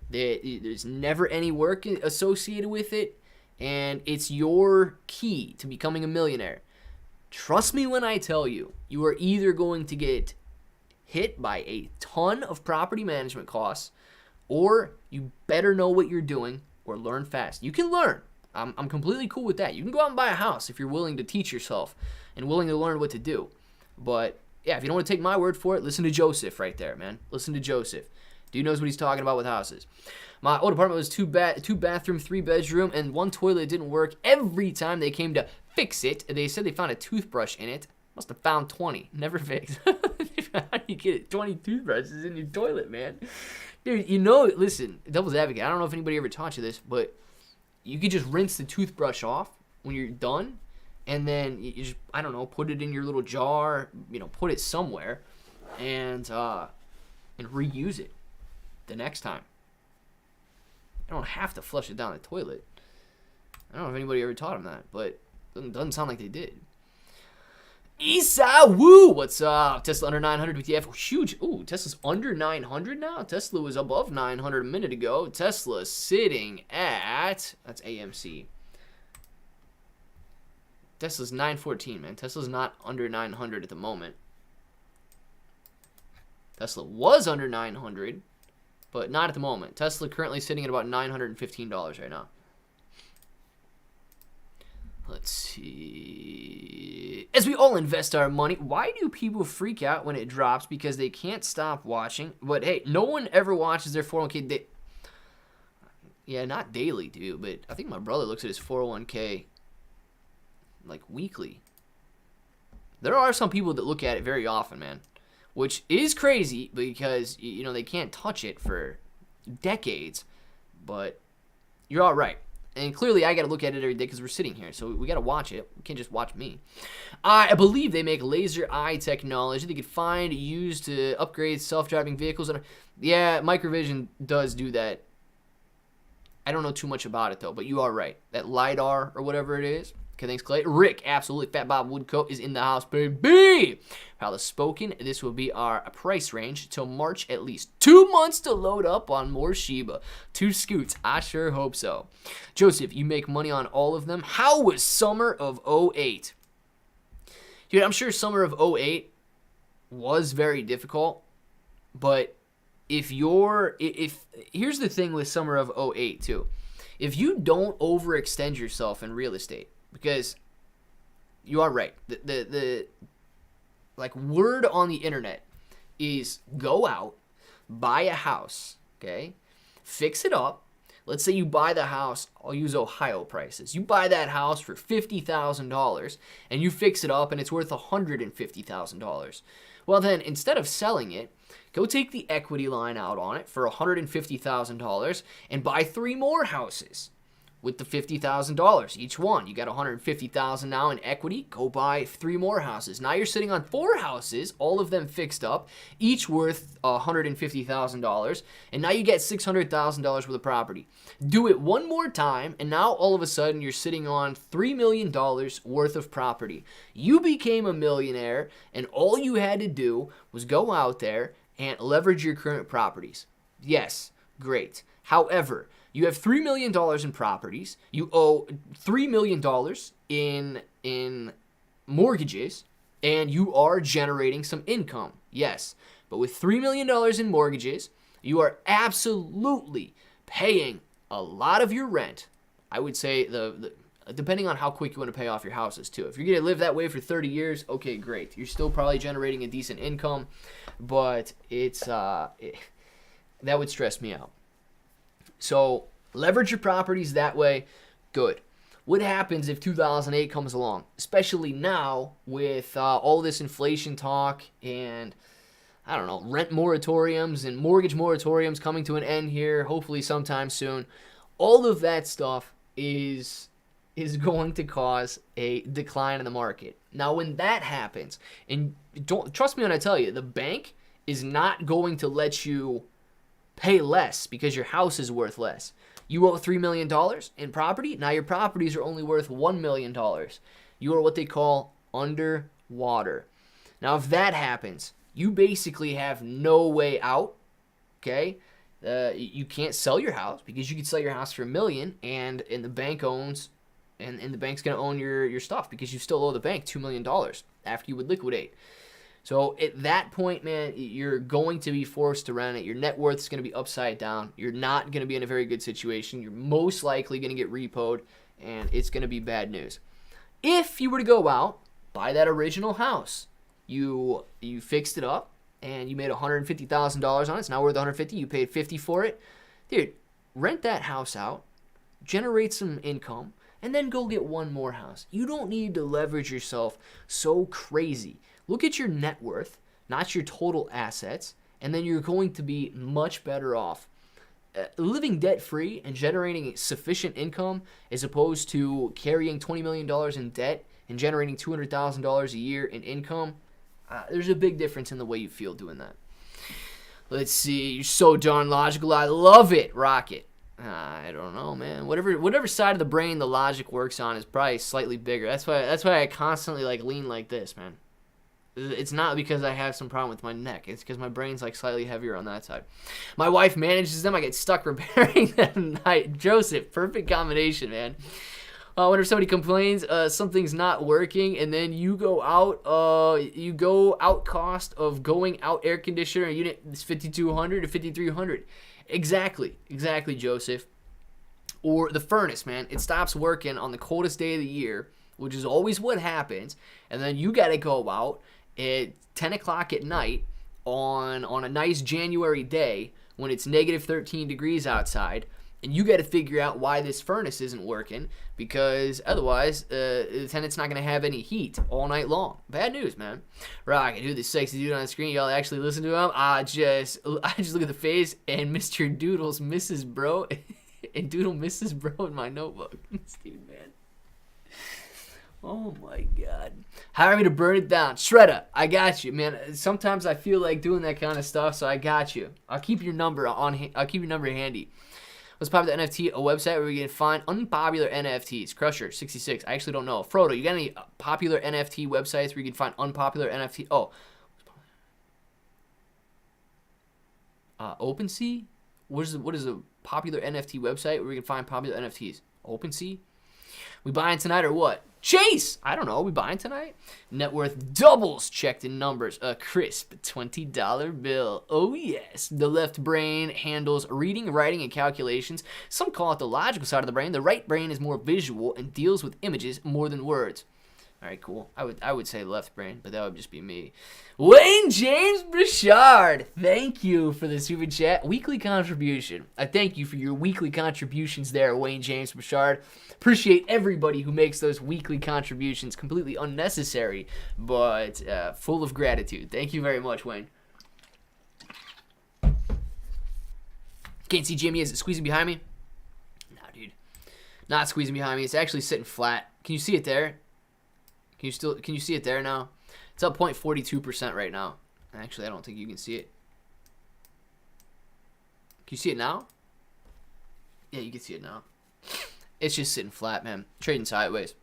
that there's never any work associated with it, and it's your key to becoming a millionaire. Trust me when I tell you, you are either going to get hit by a ton of property management costs, or you better know what you're doing or learn fast. You can learn. I'm completely cool with that. You can go out and buy a house if you're willing to teach yourself and willing to learn what to do. But yeah, if you don't want to take my word for it, listen to Joseph right there, man. Listen to Joseph. Dude knows what he's talking about with houses. My old apartment was two bathroom, 3 bedroom, and 1 toilet didn't work. Every time they came to fix it, they said they found a toothbrush in it. Must have found 20. Never fixed. How do you get 20 toothbrushes in your toilet, man? Dude, listen, devil's advocate, I don't know if anybody ever taught you this, but you could just rinse the toothbrush off when you're done, and then you just, I don't know, put it in your little jar, put it somewhere, and reuse it the next time. You don't have to flush it down the toilet. I don't know if anybody ever taught him that, but it doesn't sound like they did. Isa Woo, what's up? Tesla under 900 with the F. Huge. Ooh, Tesla's under 900 now. Tesla was above 900 a minute ago. Tesla sitting at, that's AMC. Tesla's 914, man. Tesla's not under 900 at the moment. Tesla was under 900, but not at the moment. Tesla currently sitting at about $915 right now. Let's see. As we all invest our money, why do people freak out when it drops? Because they can't stop watching. But hey, no one ever watches their 401k. Yeah, not daily, dude. But I think my brother looks at his 401k like weekly. There are some people that look at it very often, man, which is crazy because they can't touch it for decades. But you're all right. And clearly, I got to look at it every day because we're sitting here. So we got to watch it. We can't just watch me. I believe they make laser eye technology they could find used to upgrade self-driving vehicles. Yeah, Microvision does do that. I don't know too much about it, though. But you are right. That LiDAR or whatever it is. Okay, thanks, Clay. Rick, absolutely. Fat Bob Woodcoat is in the house, baby. Proud spoken. This will be our price range till March at least. 2 months to load up on more Shiba. 2 scoots. I sure hope so. Joseph, you make money on all of them. How was summer of '08? Dude, I'm sure summer of '08 was very difficult. But if here's the thing with summer of '08 too. If you don't overextend yourself in real estate, because you are right. The word on the internet is go out, buy a house, okay? Fix it up. Let's say you buy the house, I'll use Ohio prices. You buy that house for $50,000 and you fix it up and it's worth $150,000. Well then, instead of selling it, go take the equity line out on it for $150,000 and buy 3 more houses with the $50,000 each one. You got $150,000 now in equity. Go buy 3 more houses. Now you're sitting on 4 houses, all of them fixed up, each worth $150,000, and now you get $600,000 worth of property. Do it one more time, and now all of a sudden you're sitting on $3 million worth of property. You became a millionaire, and all you had to do was go out there and leverage your current properties. Yes, great. However, you have $3 million in properties. You owe $3 million in mortgages, and you are generating some income. Yes, but with $3 million in mortgages, you are absolutely paying a lot of your rent. I would say depending on how quick you want to pay off your houses too. If you're going to live that way for 30 years, okay, great. You're still probably generating a decent income, but that would stress me out. So leverage your properties that way. Good. What happens if 2008 comes along? Especially now with all this inflation talk and, I don't know, rent moratoriums and mortgage moratoriums coming to an end here, hopefully sometime soon. All of that stuff is is going to cause a decline in the market. Now, when that happens, and don't trust me when I tell you, the bank is not going to let you pay less because your house is worth less. You owe $3 million in property. Now your properties are only worth $1 million. You are what they call underwater. Now, if that happens, you basically have no way out, okay? You can't sell your house because you could sell your house for $1 million, and the bank owns, and the bank's going to own your stuff because you still owe the bank $2 million after you would liquidate. So at that point, man, you're going to be forced to rent it. Your net worth is going to be upside down. You're not going to be in a very good situation. You're most likely going to get repoed, and it's going to be bad news. If you were to go out, buy that original house, you fixed it up, and you made $150,000 on it. It's now worth $150,000. You paid $50,000 for it. Dude, rent that house out, generate some income, and then go get one more house. You don't need to leverage yourself so crazy. Look at your net worth, not your total assets, and then you're going to be much better off. Living debt-free and generating sufficient income as opposed to carrying $20 million in debt and generating $200,000 a year in income, there's a big difference in the way you feel doing that. Let's see. You're so darn logical. I love it, Rocket. I don't know, man. Whatever side of the brain the logic works on is probably slightly bigger. That's why I constantly lean like this, man. It's not because I have some problem with my neck. It's because my brain's slightly heavier on that side. My wife manages them. I get stuck repairing them at night. Joseph, perfect combination, man. Whenever somebody complains something's not working, and then you go out cost of going out air conditioner unit is $5,200 to $5,300. Exactly, Joseph. Or the furnace, man. It stops working on the coldest day of the year, which is always what happens, and then you got to go out at 10 o'clock at night on a nice January day when it's negative 13 degrees outside, and you got to figure out why this furnace isn't working, because otherwise the tenant's not going to have any heat all night long. Bad news, man. Rocket, who the sexy dude on the screen, y'all actually listen to him? I just look at the face, and Mr. Doodles misses bro, and Doodle misses bro in my notebook. This dude, man. Oh my God. Hire me to burn it down. Shredder, I got you, man. Sometimes I feel like doing that kind of stuff, so I got you. I'll keep your number handy. Let's pop the NFT, a website where we can find unpopular NFTs. Crusher, 66. I actually don't know. Frodo, you got any popular NFT websites where you can find unpopular NFT? Oh. OpenSea? What is a popular NFT website where we can find popular NFTs? OpenSea? We buying tonight or what? Chase! I don't know. We buying tonight? Net worth doubles checked in numbers. A crisp $20 bill. Oh, yes. The left brain handles reading, writing, and calculations. Some call it the logical side of the brain. The right brain is more visual and deals with images more than words. All right, cool. I would say left brain, but that would just be me. Wayne James Bouchard, thank you for the super chat. Weekly contribution. I thank you for your weekly contributions there, Wayne James Bouchard. Appreciate everybody who makes those weekly contributions. Completely unnecessary, but full of gratitude. Thank you very much, Wayne. Can't see Jimmy. Is it squeezing behind me? No, dude. Not squeezing behind me. It's actually sitting flat. Can you see it there? Can you see it there now? It's up 0.42% right now. Actually, I don't think you can see it. Can you see it now? Yeah, you can see it now. It's just sitting flat, man. Trading sideways.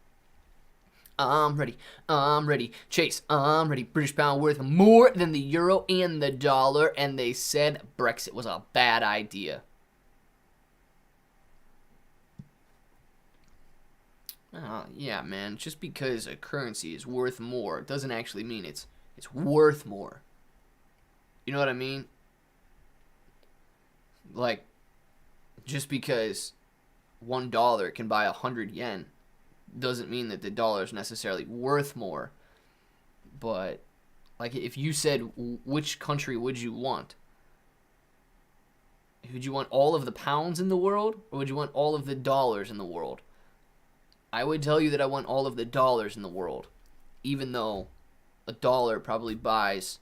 I'm ready. Chase, I'm ready. British pound worth more than the euro and the dollar, and they said Brexit was a bad idea. Yeah, man. Just because a currency is worth more doesn't actually mean it's worth more. You know what I mean? Like, just because $1 can buy 100 yen doesn't mean that the dollar is necessarily worth more. But, like, if you said which country would you want? Would you want all of the pounds in the world, or would you want all of the dollars in the world? I would tell you that I want all of the dollars in the world, even though a dollar probably buys,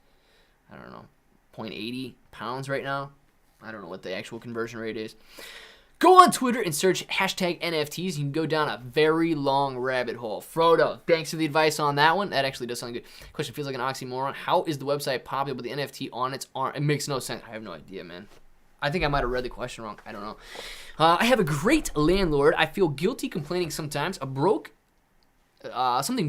I don't know, 0.80 pounds right now. I don't know what the actual conversion rate is. Go on Twitter and search hashtag NFTs. You can go down a very long rabbit hole. Frodo, thanks for the advice on that one. That actually does sound good. Question feels like an oxymoron. How is the website popular with the NFT on its arm? It makes no sense. I have no idea, man. I think I might have read the question wrong. I don't know. I have a great landlord. I feel guilty complaining sometimes. Something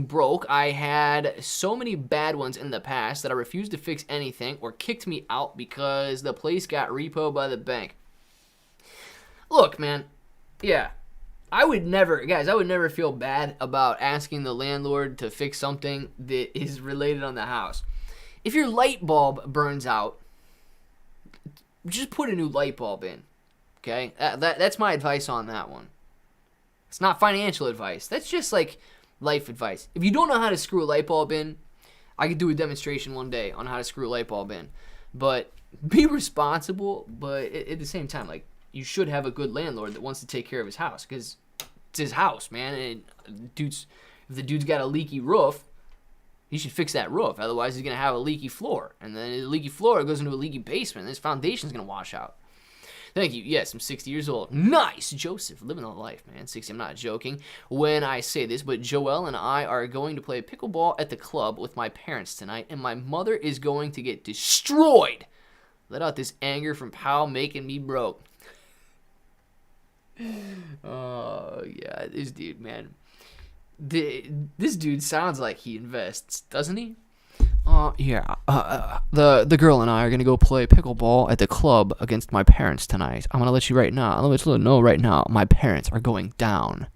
broke. I had so many bad ones in the past that I refused to fix anything or kicked me out because the place got repoed by the bank. Look, man, yeah, I would never feel bad about asking the landlord to fix something that is related on the house. If your light bulb burns out, just put a new light bulb in, okay? That's my advice on that one. It's not financial advice. That's just like life advice. If you don't know how to screw a light bulb in, I could do a demonstration one day on how to screw a light bulb in. But be responsible, but at the same time, like, you should have a good landlord that wants to take care of his house because it's his house, man. And if the dude's got a leaky roof, he should fix that roof. Otherwise, he's going to have a leaky floor. And then the leaky floor goes into a leaky basement, and his foundation's going to wash out. Thank you. Yes, I'm 60 years old. Nice, Joseph. Living the life, man. 60, I'm not joking when I say this, but Joelle and I are going to play pickleball at the club with my parents tonight, and my mother is going to get destroyed. Let out this anger from Pal making me broke. Oh, yeah, this dude, man. This dude sounds like he invests, doesn't he? The girl and I are gonna go play pickleball at the club against my parents tonight. I'm gonna let you know right now, my parents are going down.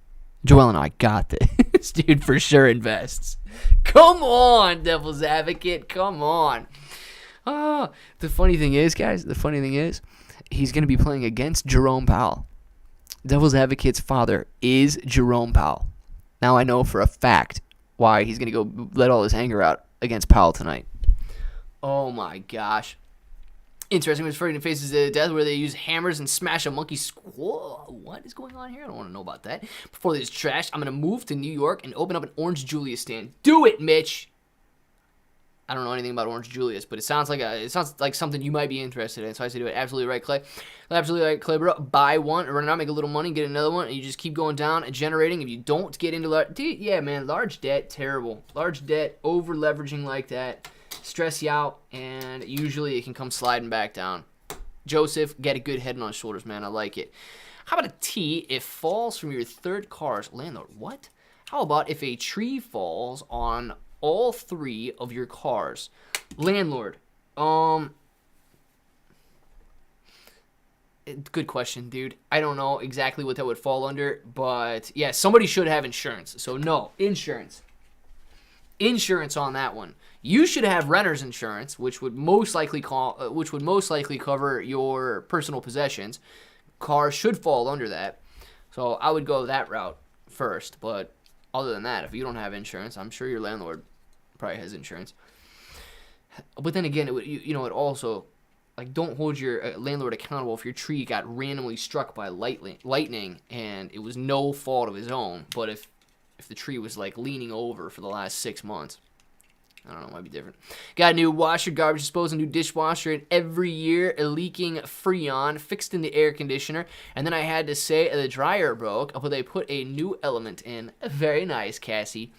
Joel and I got this. This dude for sure invests. Come on, Devil's Advocate, come on. The funny thing is, guys, he's gonna be playing against Jerome Powell. Devil's Advocate's father is Jerome Powell. Now I know for a fact why he's going to go let all his anger out against Powell tonight. Oh my gosh. Interesting. When Ferguson faces death where they use hammers and smash a monkey squirrel. What is going on here? I don't want to know about that. Before this trash, I'm going to move to New York and open up an Orange Julius stand. Do it, Mitch! I don't know anything about Orange Julius, but it sounds like something you might be interested in. So I say do it. Absolutely right, Clay. Absolutely right, Clay, bro. Buy one, run it out, make a little money, get another one, and you just keep going down and generating. If you don't get into large, dude, yeah, man, large debt, terrible. Large debt, over leveraging like that, stress you out, and usually it can come sliding back down. Joseph, get a good head on his shoulders, man. I like it. How about a T if falls from your third car's landlord? What? How about if a tree falls on all three of your cars? Landlord. Good question, dude. I don't know exactly what that would fall under, but yeah, somebody should have insurance. So no, insurance. Insurance on that one. You should have renter's insurance, which would most likely cover your personal possessions. Car should fall under that. So I would go that route first, but other than that, if you don't have insurance, I'm sure your landlord probably has insurance. But then again, it also, like, don't hold your landlord accountable if your tree got randomly struck by lightning and it was no fault of his own. But if the tree was like leaning over for the last 6 months, I don't know, it might be different. Got a new washer, garbage disposal, new dishwasher, and every year a leaking Freon, fixed in the air conditioner, and then I had to say the dryer broke, but they put a new element in. Very nice, Cassie.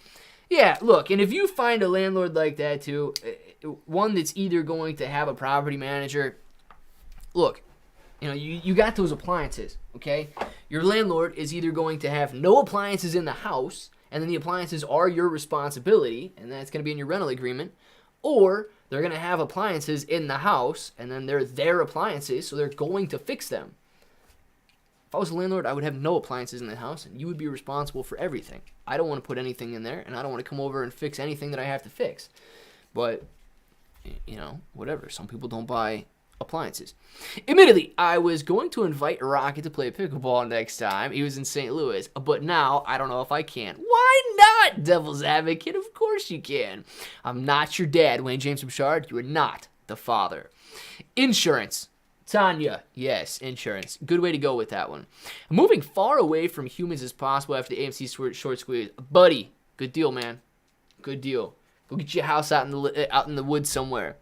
Yeah, look, and if you find a landlord like that too, one that's either going to have a property manager, look, you got those appliances, okay? Your landlord is either going to have no appliances in the house, and then the appliances are your responsibility, and that's going to be in your rental agreement, or they're going to have appliances in the house, and then they're their appliances, so they're going to fix them. If I was a landlord, I would have no appliances in the house, and you would be responsible for everything. I don't want to put anything in there, and I don't want to come over and fix anything that I have to fix. But, whatever. Some people don't buy appliances. Admittedly, I was going to invite Rocket to play pickleball next time. He was in St. Louis, but now I don't know if I can. Why not, Devil's Advocate? Of course you can. I'm not your dad, Wayne James Bouchard. You are not the father. Insurance. Tanya, yes, insurance. Good way to go with that one. Moving far away from humans as possible after the AMC Short Squeeze. Buddy, good deal, man. Good deal. Go get your house out in the woods somewhere.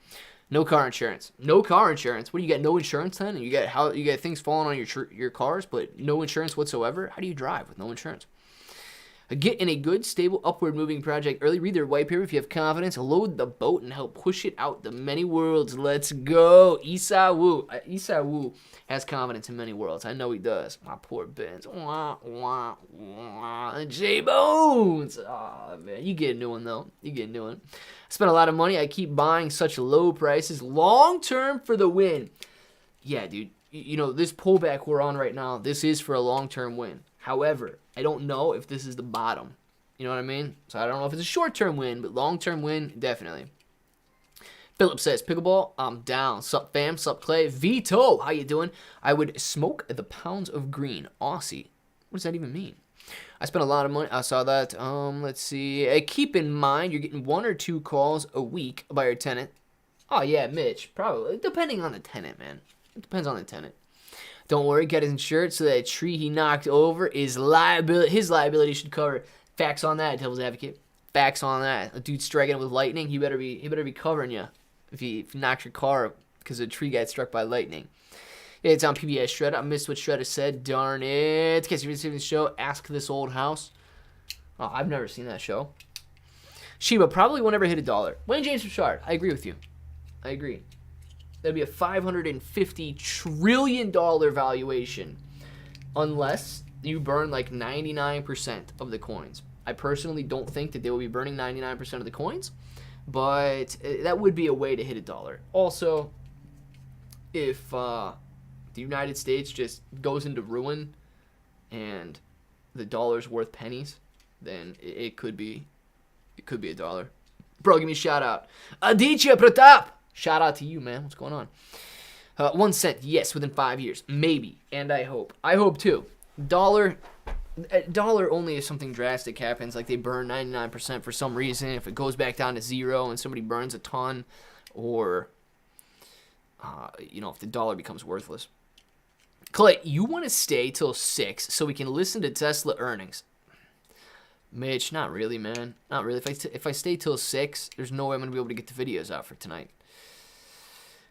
No car insurance. No car insurance. What do you got? No insurance then? And you got things falling on your cars, but no insurance whatsoever. How do you drive with no insurance? Get in a good, stable, upward moving project early. Read their white paper if you have confidence. Load the boat and help push it out the many worlds. Let's go. Isa Wu. Isa Wu has confidence in many worlds. I know he does. My poor Benz. Wah, wah, wah. J-Bones. Oh, man. You get a new one, though. You get a new one. I spent a lot of money. I keep buying such low prices. Long term for the win. Yeah, dude. You know, this pullback we're on right now, this is for a long-term win. However, I don't know if this is the bottom. You know what I mean? So I don't know if it's a short-term win, but long-term win, definitely. Philip says, pickleball, I'm down. Sup, fam? Sup, Clay? Vito, how you doing? I would smoke the pounds of green. Aussie. What does that even mean? I spent a lot of money. I saw that. Let's see. Keep in mind, you're getting 1 or 2 calls a week by your tenant. Oh, yeah, Mitch. Probably. Depending on the tenant, man. It depends on the tenant. Don't worry, get his insurance so that tree he knocked over is liability. His liability should cover. Facts on that, Devil's Advocate. Facts on that. A dude striking it with lightning, he better be covering you if he knocks your car because a tree got struck by lightning. Yeah, it's on PBS Shredder. I missed what Shredder said. Darn it. In case you've seen the show, Ask This Old House. Oh, I've never seen that show. Shiba probably won't ever hit $1. Wayne James Richard. I agree with you. I agree. That'd be a $550 trillion valuation unless you burn like 99% of the coins. I personally don't think that they will be burning 99% of the coins, but that would be a way to hit $1. Also, if the United States just goes into ruin and the dollar's worth pennies, then it could be $1. Bro, give me a shout out. Aditya Pratap! Shout out to you, man. What's going on? 1 cent, yes, within 5 years. Maybe, and I hope. I hope, too. Dollar only if something drastic happens, like they burn 99% for some reason, if it goes back down to 0 and somebody burns a ton, or, if the dollar becomes worthless. Clay, you want to stay till 6 so we can listen to Tesla earnings. Mitch, not really, man. Not really. If I stay till 6, there's no way I'm going to be able to get the videos out for tonight.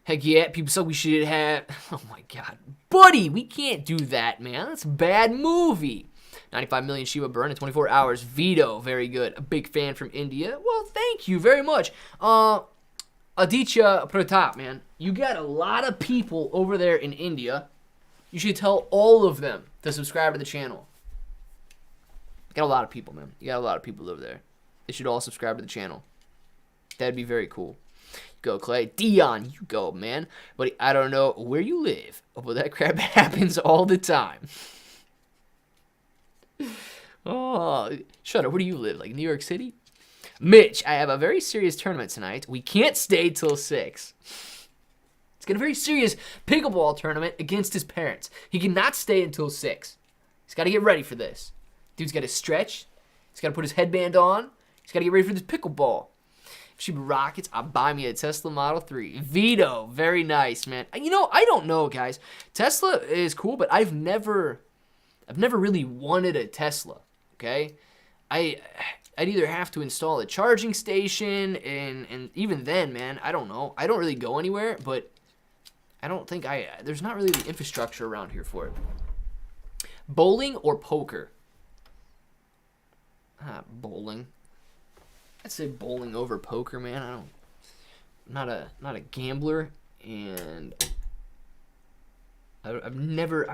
Heck yeah, people said we should have... Oh, my God. Buddy, we can't do that, man. That's a bad movie. 95 million Shiba burn in 24 hours. Vito, very good. A big fan from India. Well, thank you very much. Aditya Pratap, man. You got a lot of people over there in India. You should tell all of them to subscribe to the channel. You got a lot of people, man. You got a lot of people over there. They should all subscribe to the channel. That'd be very cool. Go, Clay. Dion, you go, man. Buddy, I don't know where you live, but that crap happens all the time. Oh, shut up. Where do you live? Like New York City? Mitch, I have a very serious tournament tonight. We can't stay till 6. He's got a very serious pickleball tournament against his parents. He cannot stay until 6. He's got to get ready for this. Dude's got to stretch. He's got to put his headband on. He's got to get ready for this pickleball. If Shiba rockets, I'll buy me a Tesla Model 3. Vito, very nice, man. I don't know, guys. Tesla is cool, but I've never really wanted a Tesla, okay? I'd either have to install a charging station, and even then, man, I don't know. I don't really go anywhere, but I don't think there's not really the infrastructure around here for it. Bowling or poker? Bowling. I'd say bowling over poker, man. I'm not a gambler, and I've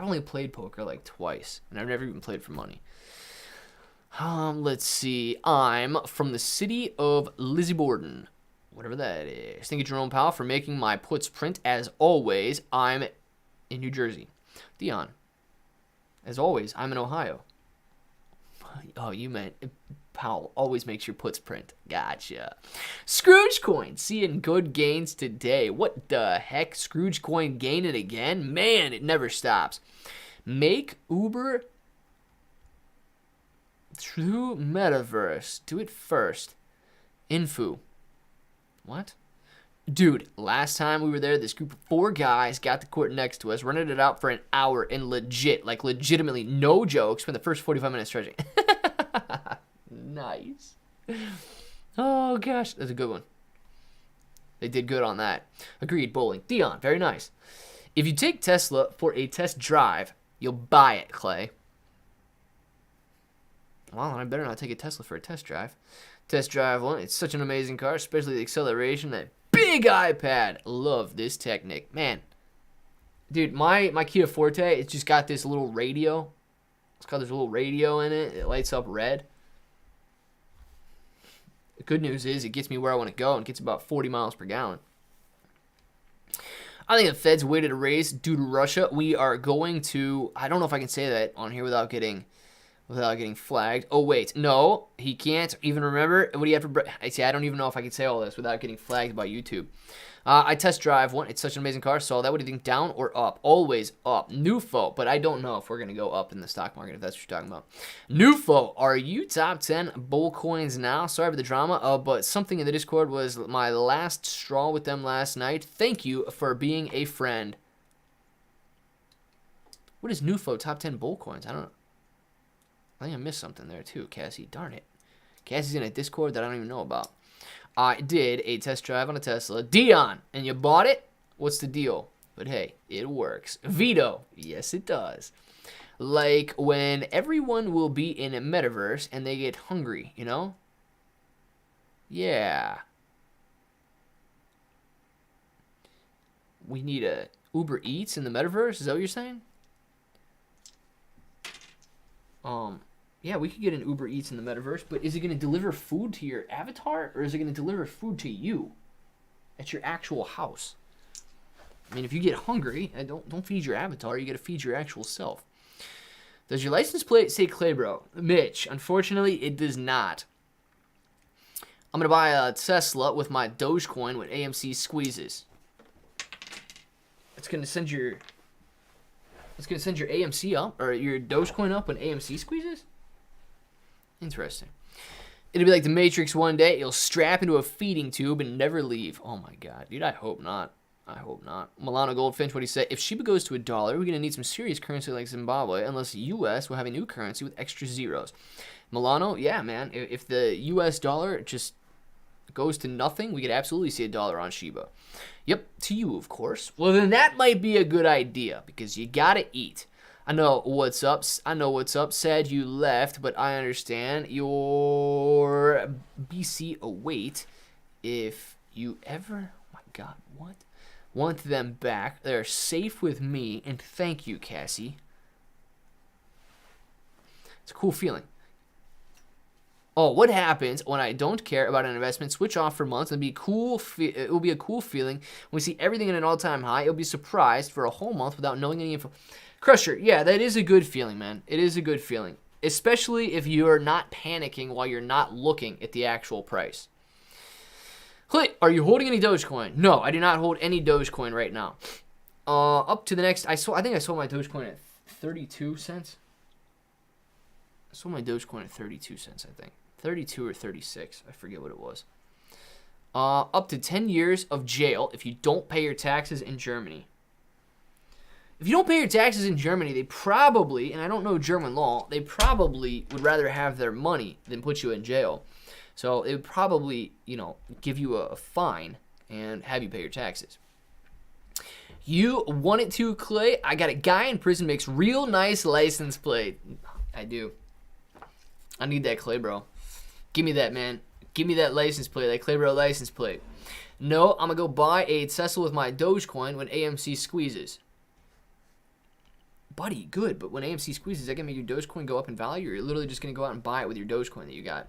only played poker like twice, and I've never even played for money. Let's see. I'm from the city of Lizzie Borden, whatever that is. Thank you, Jerome Powell, for making my puts print. As always, I'm in New Jersey. Dion, as always, I'm in Ohio. Oh, you meant Powell always makes your puts print. Gotcha. Scrooge Coin seeing good gains today. What the heck? Scrooge Coin gaining again? Man, it never stops. Make Uber through Metaverse. Do it first. Info. What? Dude, last time we were there, this group of 4 guys got the court next to us, running it out for an hour, and legitimately, no joke, spent the first 45 minutes stretching. Nice. Oh, gosh. That's a good one. They did good on that. Agreed, bowling. Dion, very nice. If you take Tesla for a test drive, you'll buy it, Clay. Well, I better not take a Tesla for a test drive. Test drive one. It's such an amazing car, especially the acceleration. That big iPad. Love this Technic. Man, dude, my Kia Forte, it's just got this little radio. It's got this little radio in it. It lights up red. The good news is it gets me where I want to go and gets about 40 miles per gallon. I think the Fed's waited a raise due to Russia. We are going to, I don't know if I can say that on here without getting flagged. Oh, wait. No, he can't even remember. What do you have to... I see, I don't even know if I can say all this without getting flagged by YouTube. I test drive one. It's such an amazing car. So that, what do you think? Down or up? Always up. NUFO. But I don't know if we're going to go up in the stock market, if that's what you're talking about. NUFO, are you top 10 bull coins now? Sorry for the drama, but something in the Discord was my last straw with them last night. Thank you for being a friend. What is NUFO top 10 bull coins? I don't know. I think I missed something there too, Cassie. Darn it. Cassie's in a Discord that I don't even know about. I did a test drive on a Tesla. Dion, and you bought it? What's the deal? But hey, it works. Vito, yes it does. Like when everyone will be in a metaverse and they get hungry, you know? Yeah. We need a Uber Eats in the metaverse? Is that what you're saying? Yeah, we could get an Uber Eats in the metaverse, but is it going to deliver food to your avatar, or is it going to deliver food to you at your actual house? I mean, if you get hungry, don't feed your avatar. You got to feed your actual self. Does your license plate say Claybro? Mitch, unfortunately, it does not. I'm going to buy a Tesla with my Dogecoin when AMC squeezes. It's going to send your AMC up, or your Dogecoin up when AMC squeezes? Interesting. It'll be like the Matrix one day. You'll strap into a feeding tube and never leave. Oh my god, dude, I hope not. I hope not. Milano Goldfinch, what he said, if Shiba goes to $1, we're going to need some serious currency like Zimbabwe, unless the U.S. will have a new currency with extra zeros. Milano, yeah, man. If the U.S. dollar just goes to nothing, we could absolutely see $1 on Shiba. Yep, to you, of course. Well, then that might be a good idea, because you gotta eat. I know what's up. Said you left, but I understand your BC await. If you ever, oh my god, what? Want them back, they're safe with me, and thank you, Cassie. It's a cool feeling. Oh, what happens when I don't care about an investment, switch off for months, and it will be a cool feeling when we see everything at an all-time high. You'll be surprised for a whole month without knowing any info. Crusher, yeah, that is a good feeling, man. It is a good feeling, especially if you're not panicking while you're not looking at the actual price. Click, are you holding any Dogecoin? No, I do not hold any Dogecoin right now. Up to the next, I think I sold my Dogecoin at 32 cents. I sold my Dogecoin at 32 cents, I think. 32 or 36, I forget what it was. Up to 10 years of jail if you don't pay your taxes in Germany. If you don't pay your taxes in Germany, they probably, and I don't know German law, they probably would rather have their money than put you in jail. So it would probably, give you a fine and have you pay your taxes. You want it to, Clay? I got a guy in prison makes real nice license plate. I do. I need that, Clay, bro. Give me that, man. Give me that license plate, that Clay, bro license plate. No, I'm going to go buy a Tesla with my Dogecoin when AMC squeezes. Buddy, good, but when AMC squeezes, is that going to make your Dogecoin go up in value, or you're literally just going to go out and buy it with your Dogecoin that you got?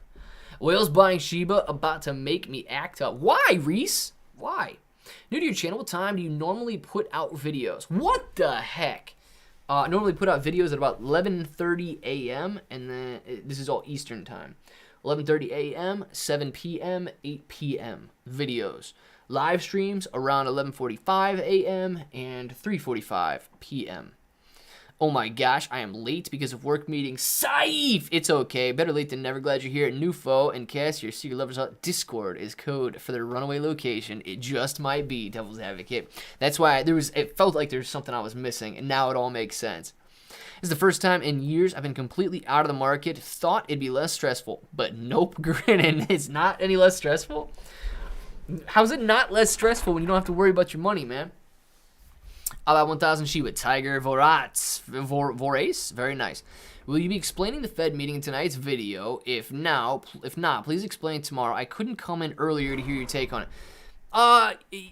Whales buying Shiba, about to make me act up. Why, Reese? Why? New to your channel, what time do you normally put out videos? What the heck? Normally put out videos at about 11:30 a.m. and then this is all Eastern time. 11:30 a.m., 7 p.m., 8 p.m. videos. Live streams around 11:45 a.m. and 3:45 p.m. Oh my gosh, I am late because of work meetings. Saif! It's okay. Better late than never. Glad you're here. NUFO and Cass, your secret lovers out. Discord is code for their runaway location. It just might be Devil's Advocate. That's why it felt like there was something I was missing, and now it all makes sense. This is the first time in years I've been completely out of the market. Thought it'd be less stressful, but nope, grinning. It's not any less stressful. How's it not less stressful when you don't have to worry about your money, man? About 1,000 Shiba. Tiger Vorace. Very nice. Will you be explaining the Fed meeting in tonight's video? If not, please explain tomorrow. I couldn't come in earlier to hear your take on it.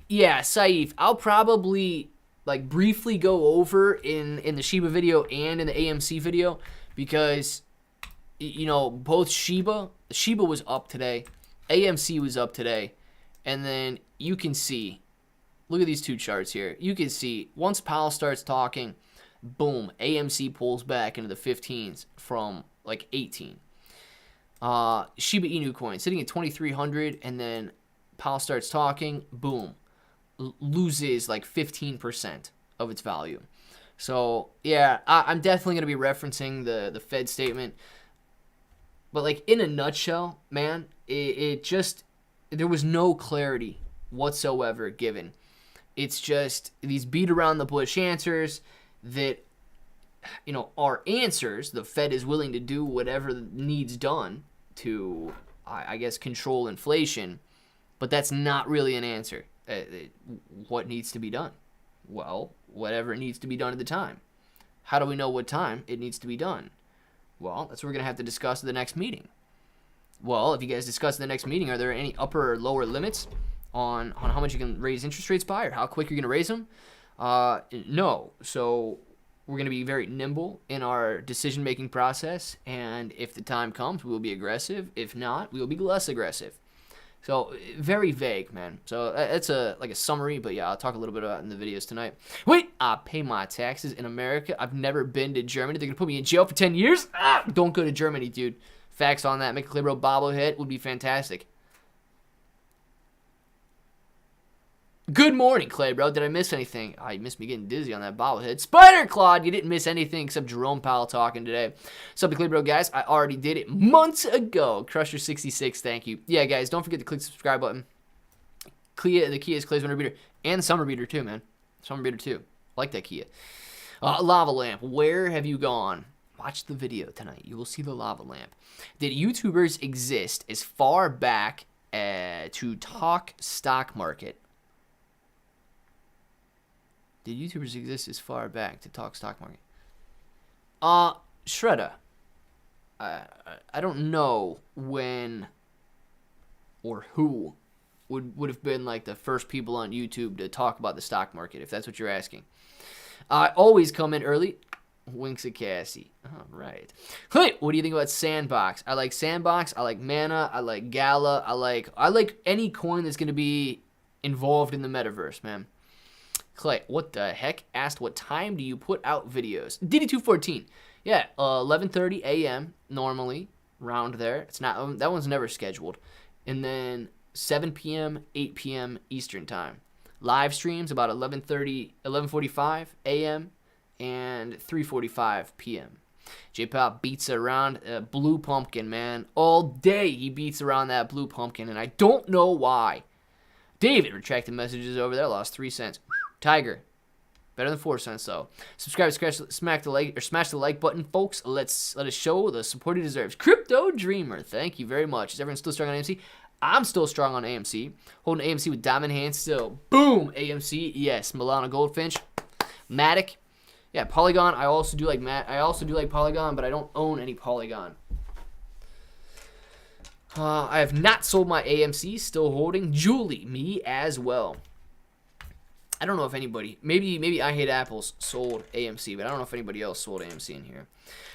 Yeah, Saif. I'll probably like briefly go over in the Shiba video and in the AMC video because you know both Shiba was up today, AMC was up today, and then you can see. Look at these two charts here. You can see once Powell starts talking, boom, AMC pulls back into the 15s from like 18. Shiba Inu coin sitting at 2,300, and then Powell starts talking, boom, loses like 15% of its value. So yeah, I'm definitely gonna be referencing the Fed statement, but like in a nutshell, man, it just there was no clarity whatsoever given. It's just these beat around the bush answers that, you know, are answers. The Fed is willing to do whatever needs done to, I guess, control inflation, but that's not really an answer. What needs to be done? Well, whatever needs to be done at the time. How do we know what time it needs to be done? Well, that's what we're going to have to discuss at the next meeting. Well, if you guys discuss at the next meeting, are there any upper or lower limits on how much you can raise interest rates by or how quick you're going to raise them? No. So we're going to be very nimble in our decision-making process, and if the time comes, we will be aggressive. If not, we will be less aggressive. So very vague, man. So that's like a summary, but yeah, I'll talk a little bit about it in the videos tonight. Wait, I pay my taxes in America. I've never been to Germany. They're going to put me in jail for 10 years? Don't go to Germany, dude. Facts on that. Make a Clearbro bobblehead would be fantastic. Good morning, Clay, bro. Did I miss anything? Oh, you missed me getting dizzy on that bobblehead. Spider Claude, you didn't miss anything except Jerome Powell talking today. Sup to Clay, bro, guys. I already did it months ago. Crusher66, thank you. Yeah, guys, don't forget to click the subscribe button. The Kia is Clay's winter beater. And the summer beater, too, man. Summer beater, too. I like that Kia. Lava lamp. Where have you gone? Watch the video tonight. You will see the lava lamp. Did YouTubers exist as far back to talk stock market? Did YouTubers exist as far back to talk stock market? Shredder. I don't know when or who would have been like the first people on YouTube to talk about the stock market, if that's what you're asking. I always come in early. Winks at Cassie. All right. Hey, what do you think about Sandbox? I like Sandbox. I like Mana. I like Gala. I like any coin that's going to be involved in the metaverse, man. Clay, what the heck? Asked what time do you put out videos? DD214. Yeah, 11:30 a.m. normally, around there. It's not that one's never scheduled. And then 7 p.m., 8 p.m. Eastern time. Live streams about 11:30, 11:45 a.m. and 3:45 p.m. J-Pop beats around Blue Pumpkin, man. All day he beats around that Blue Pumpkin, and I don't know why. David retracted messages over there, lost 3 cents. Tiger, better than 4 cents though. Subscribe, smash the like button, folks. Let us show the support he deserves. Crypto Dreamer, thank you very much. Is everyone still strong on AMC? I'm still strong on AMC. Holding AMC with diamond hands still. Boom, AMC. Yes, Milana Goldfinch, Matic. Yeah, Polygon. I also do like Polygon, but I don't own any Polygon. I have not sold my AMC. Still holding. Julie, me as well. I don't know if anybody, maybe I Hate Apples sold AMC, but I don't know if anybody else sold AMC in here.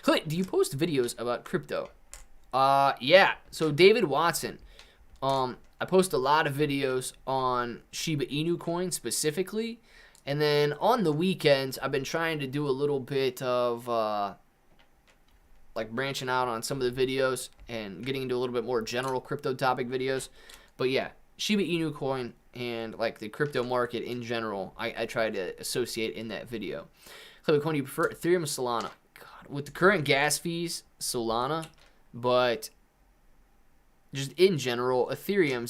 Hey, do you post videos about crypto? Yeah. So David Watson, I post a lot of videos on Shiba Inu coin specifically, and then on the weekends I've been trying to do a little bit of like branching out on some of the videos and getting into a little bit more general crypto topic videos. But yeah, Shiba Inu coin and like the crypto market in general, I try to associate in that video. Which one do you prefer, Ethereum or Solana? God, with the current gas fees, Solana, but just in general, Ethereum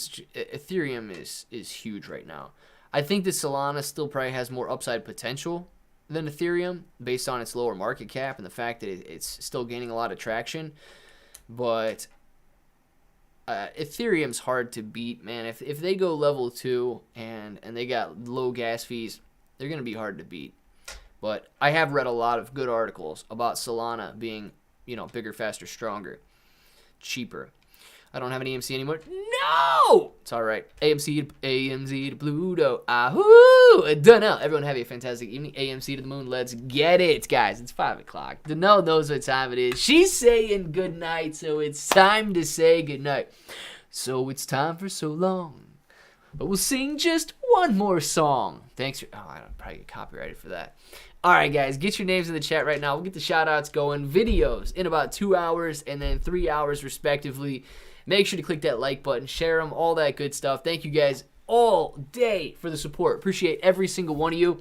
is huge right now. I think that Solana still probably has more upside potential than Ethereum based on its lower market cap and the fact that it's still gaining a lot of traction. But Ethereum's hard to beat, man. If they go level 2 and they got low gas fees, they're going to be hard to beat. But I have read a lot of good articles about Solana being, bigger, faster, stronger, cheaper. I don't have an AMC anymore. No! It's all right. AMC to Pluto. Ahoo! Dunno. Everyone have a fantastic evening. AMC to the moon. Let's get it, guys. It's 5 o'clock. Dunno knows what time it is. She's saying good night, so it's time to say good night. So it's time for so long. But we'll sing just one more song. Thanks for... Oh, I don't probably get copyrighted for that. All right, guys, get your names in the chat right now. We'll get the shout-outs going. Videos in about 2 hours and then 3 hours, respectively. Make sure to click that like button, share them, all that good stuff. Thank you guys all day for the support. Appreciate every single one of you.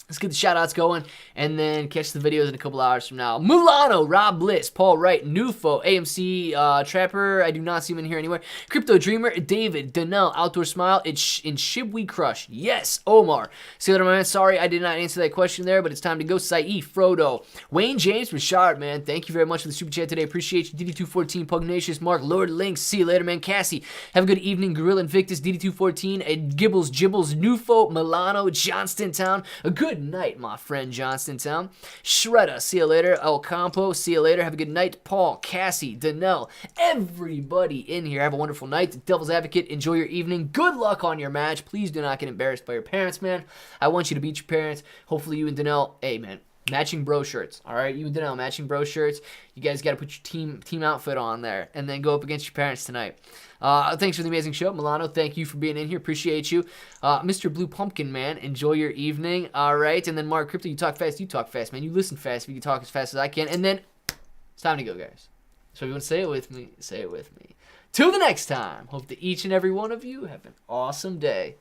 Let's get the shout-outs going and then catch the videos in a couple hours from now. Mulano, Rob Bliss, Paul Wright, Nufo, AMC Trapper. I do not see him in here anywhere. Crypto Dreamer, David, Danelle, Outdoor Smile. It's in Shib we crush. Yes, Omar. See you later, my man. Sorry I did not answer that question there, but it's time to go. Saif, Frodo, Wayne James, Richard, man. Thank you very much for the super chat today. Appreciate you. DD214, Pugnacious, Mark, Lord Links. See you later, man. Cassie, have a good evening. Gorilla Invictus, DD214, Gibbles, Jibbles, Nufo, Milano, Johnstontown. A good night, my friend Johnstontown. Shredda, see you later. El Campo, see you later. Have a good night. Paul, Cassie, Danelle, everybody in here. Have a wonderful night. Devil's Advocate, enjoy your evening. Good luck on your match. Please do not get embarrassed by your parents, man. I want you to beat your parents. Hopefully you and Danelle, hey, man, matching bro shirts. All right, you and Danelle, matching bro shirts. You guys got to put your team outfit on there and then go up against your parents tonight. Thanks for the amazing show. Milano, thank you for being in here. Appreciate you. Mr. Blue Pumpkin, man, enjoy your evening. All right. And then Mark Crypto, you talk fast. You talk fast, man. You listen fast if you can talk as fast as I can. And then it's time to go, guys. So if you want to say it with me, say it with me. Till the next time, hope that each and every one of you have an awesome day.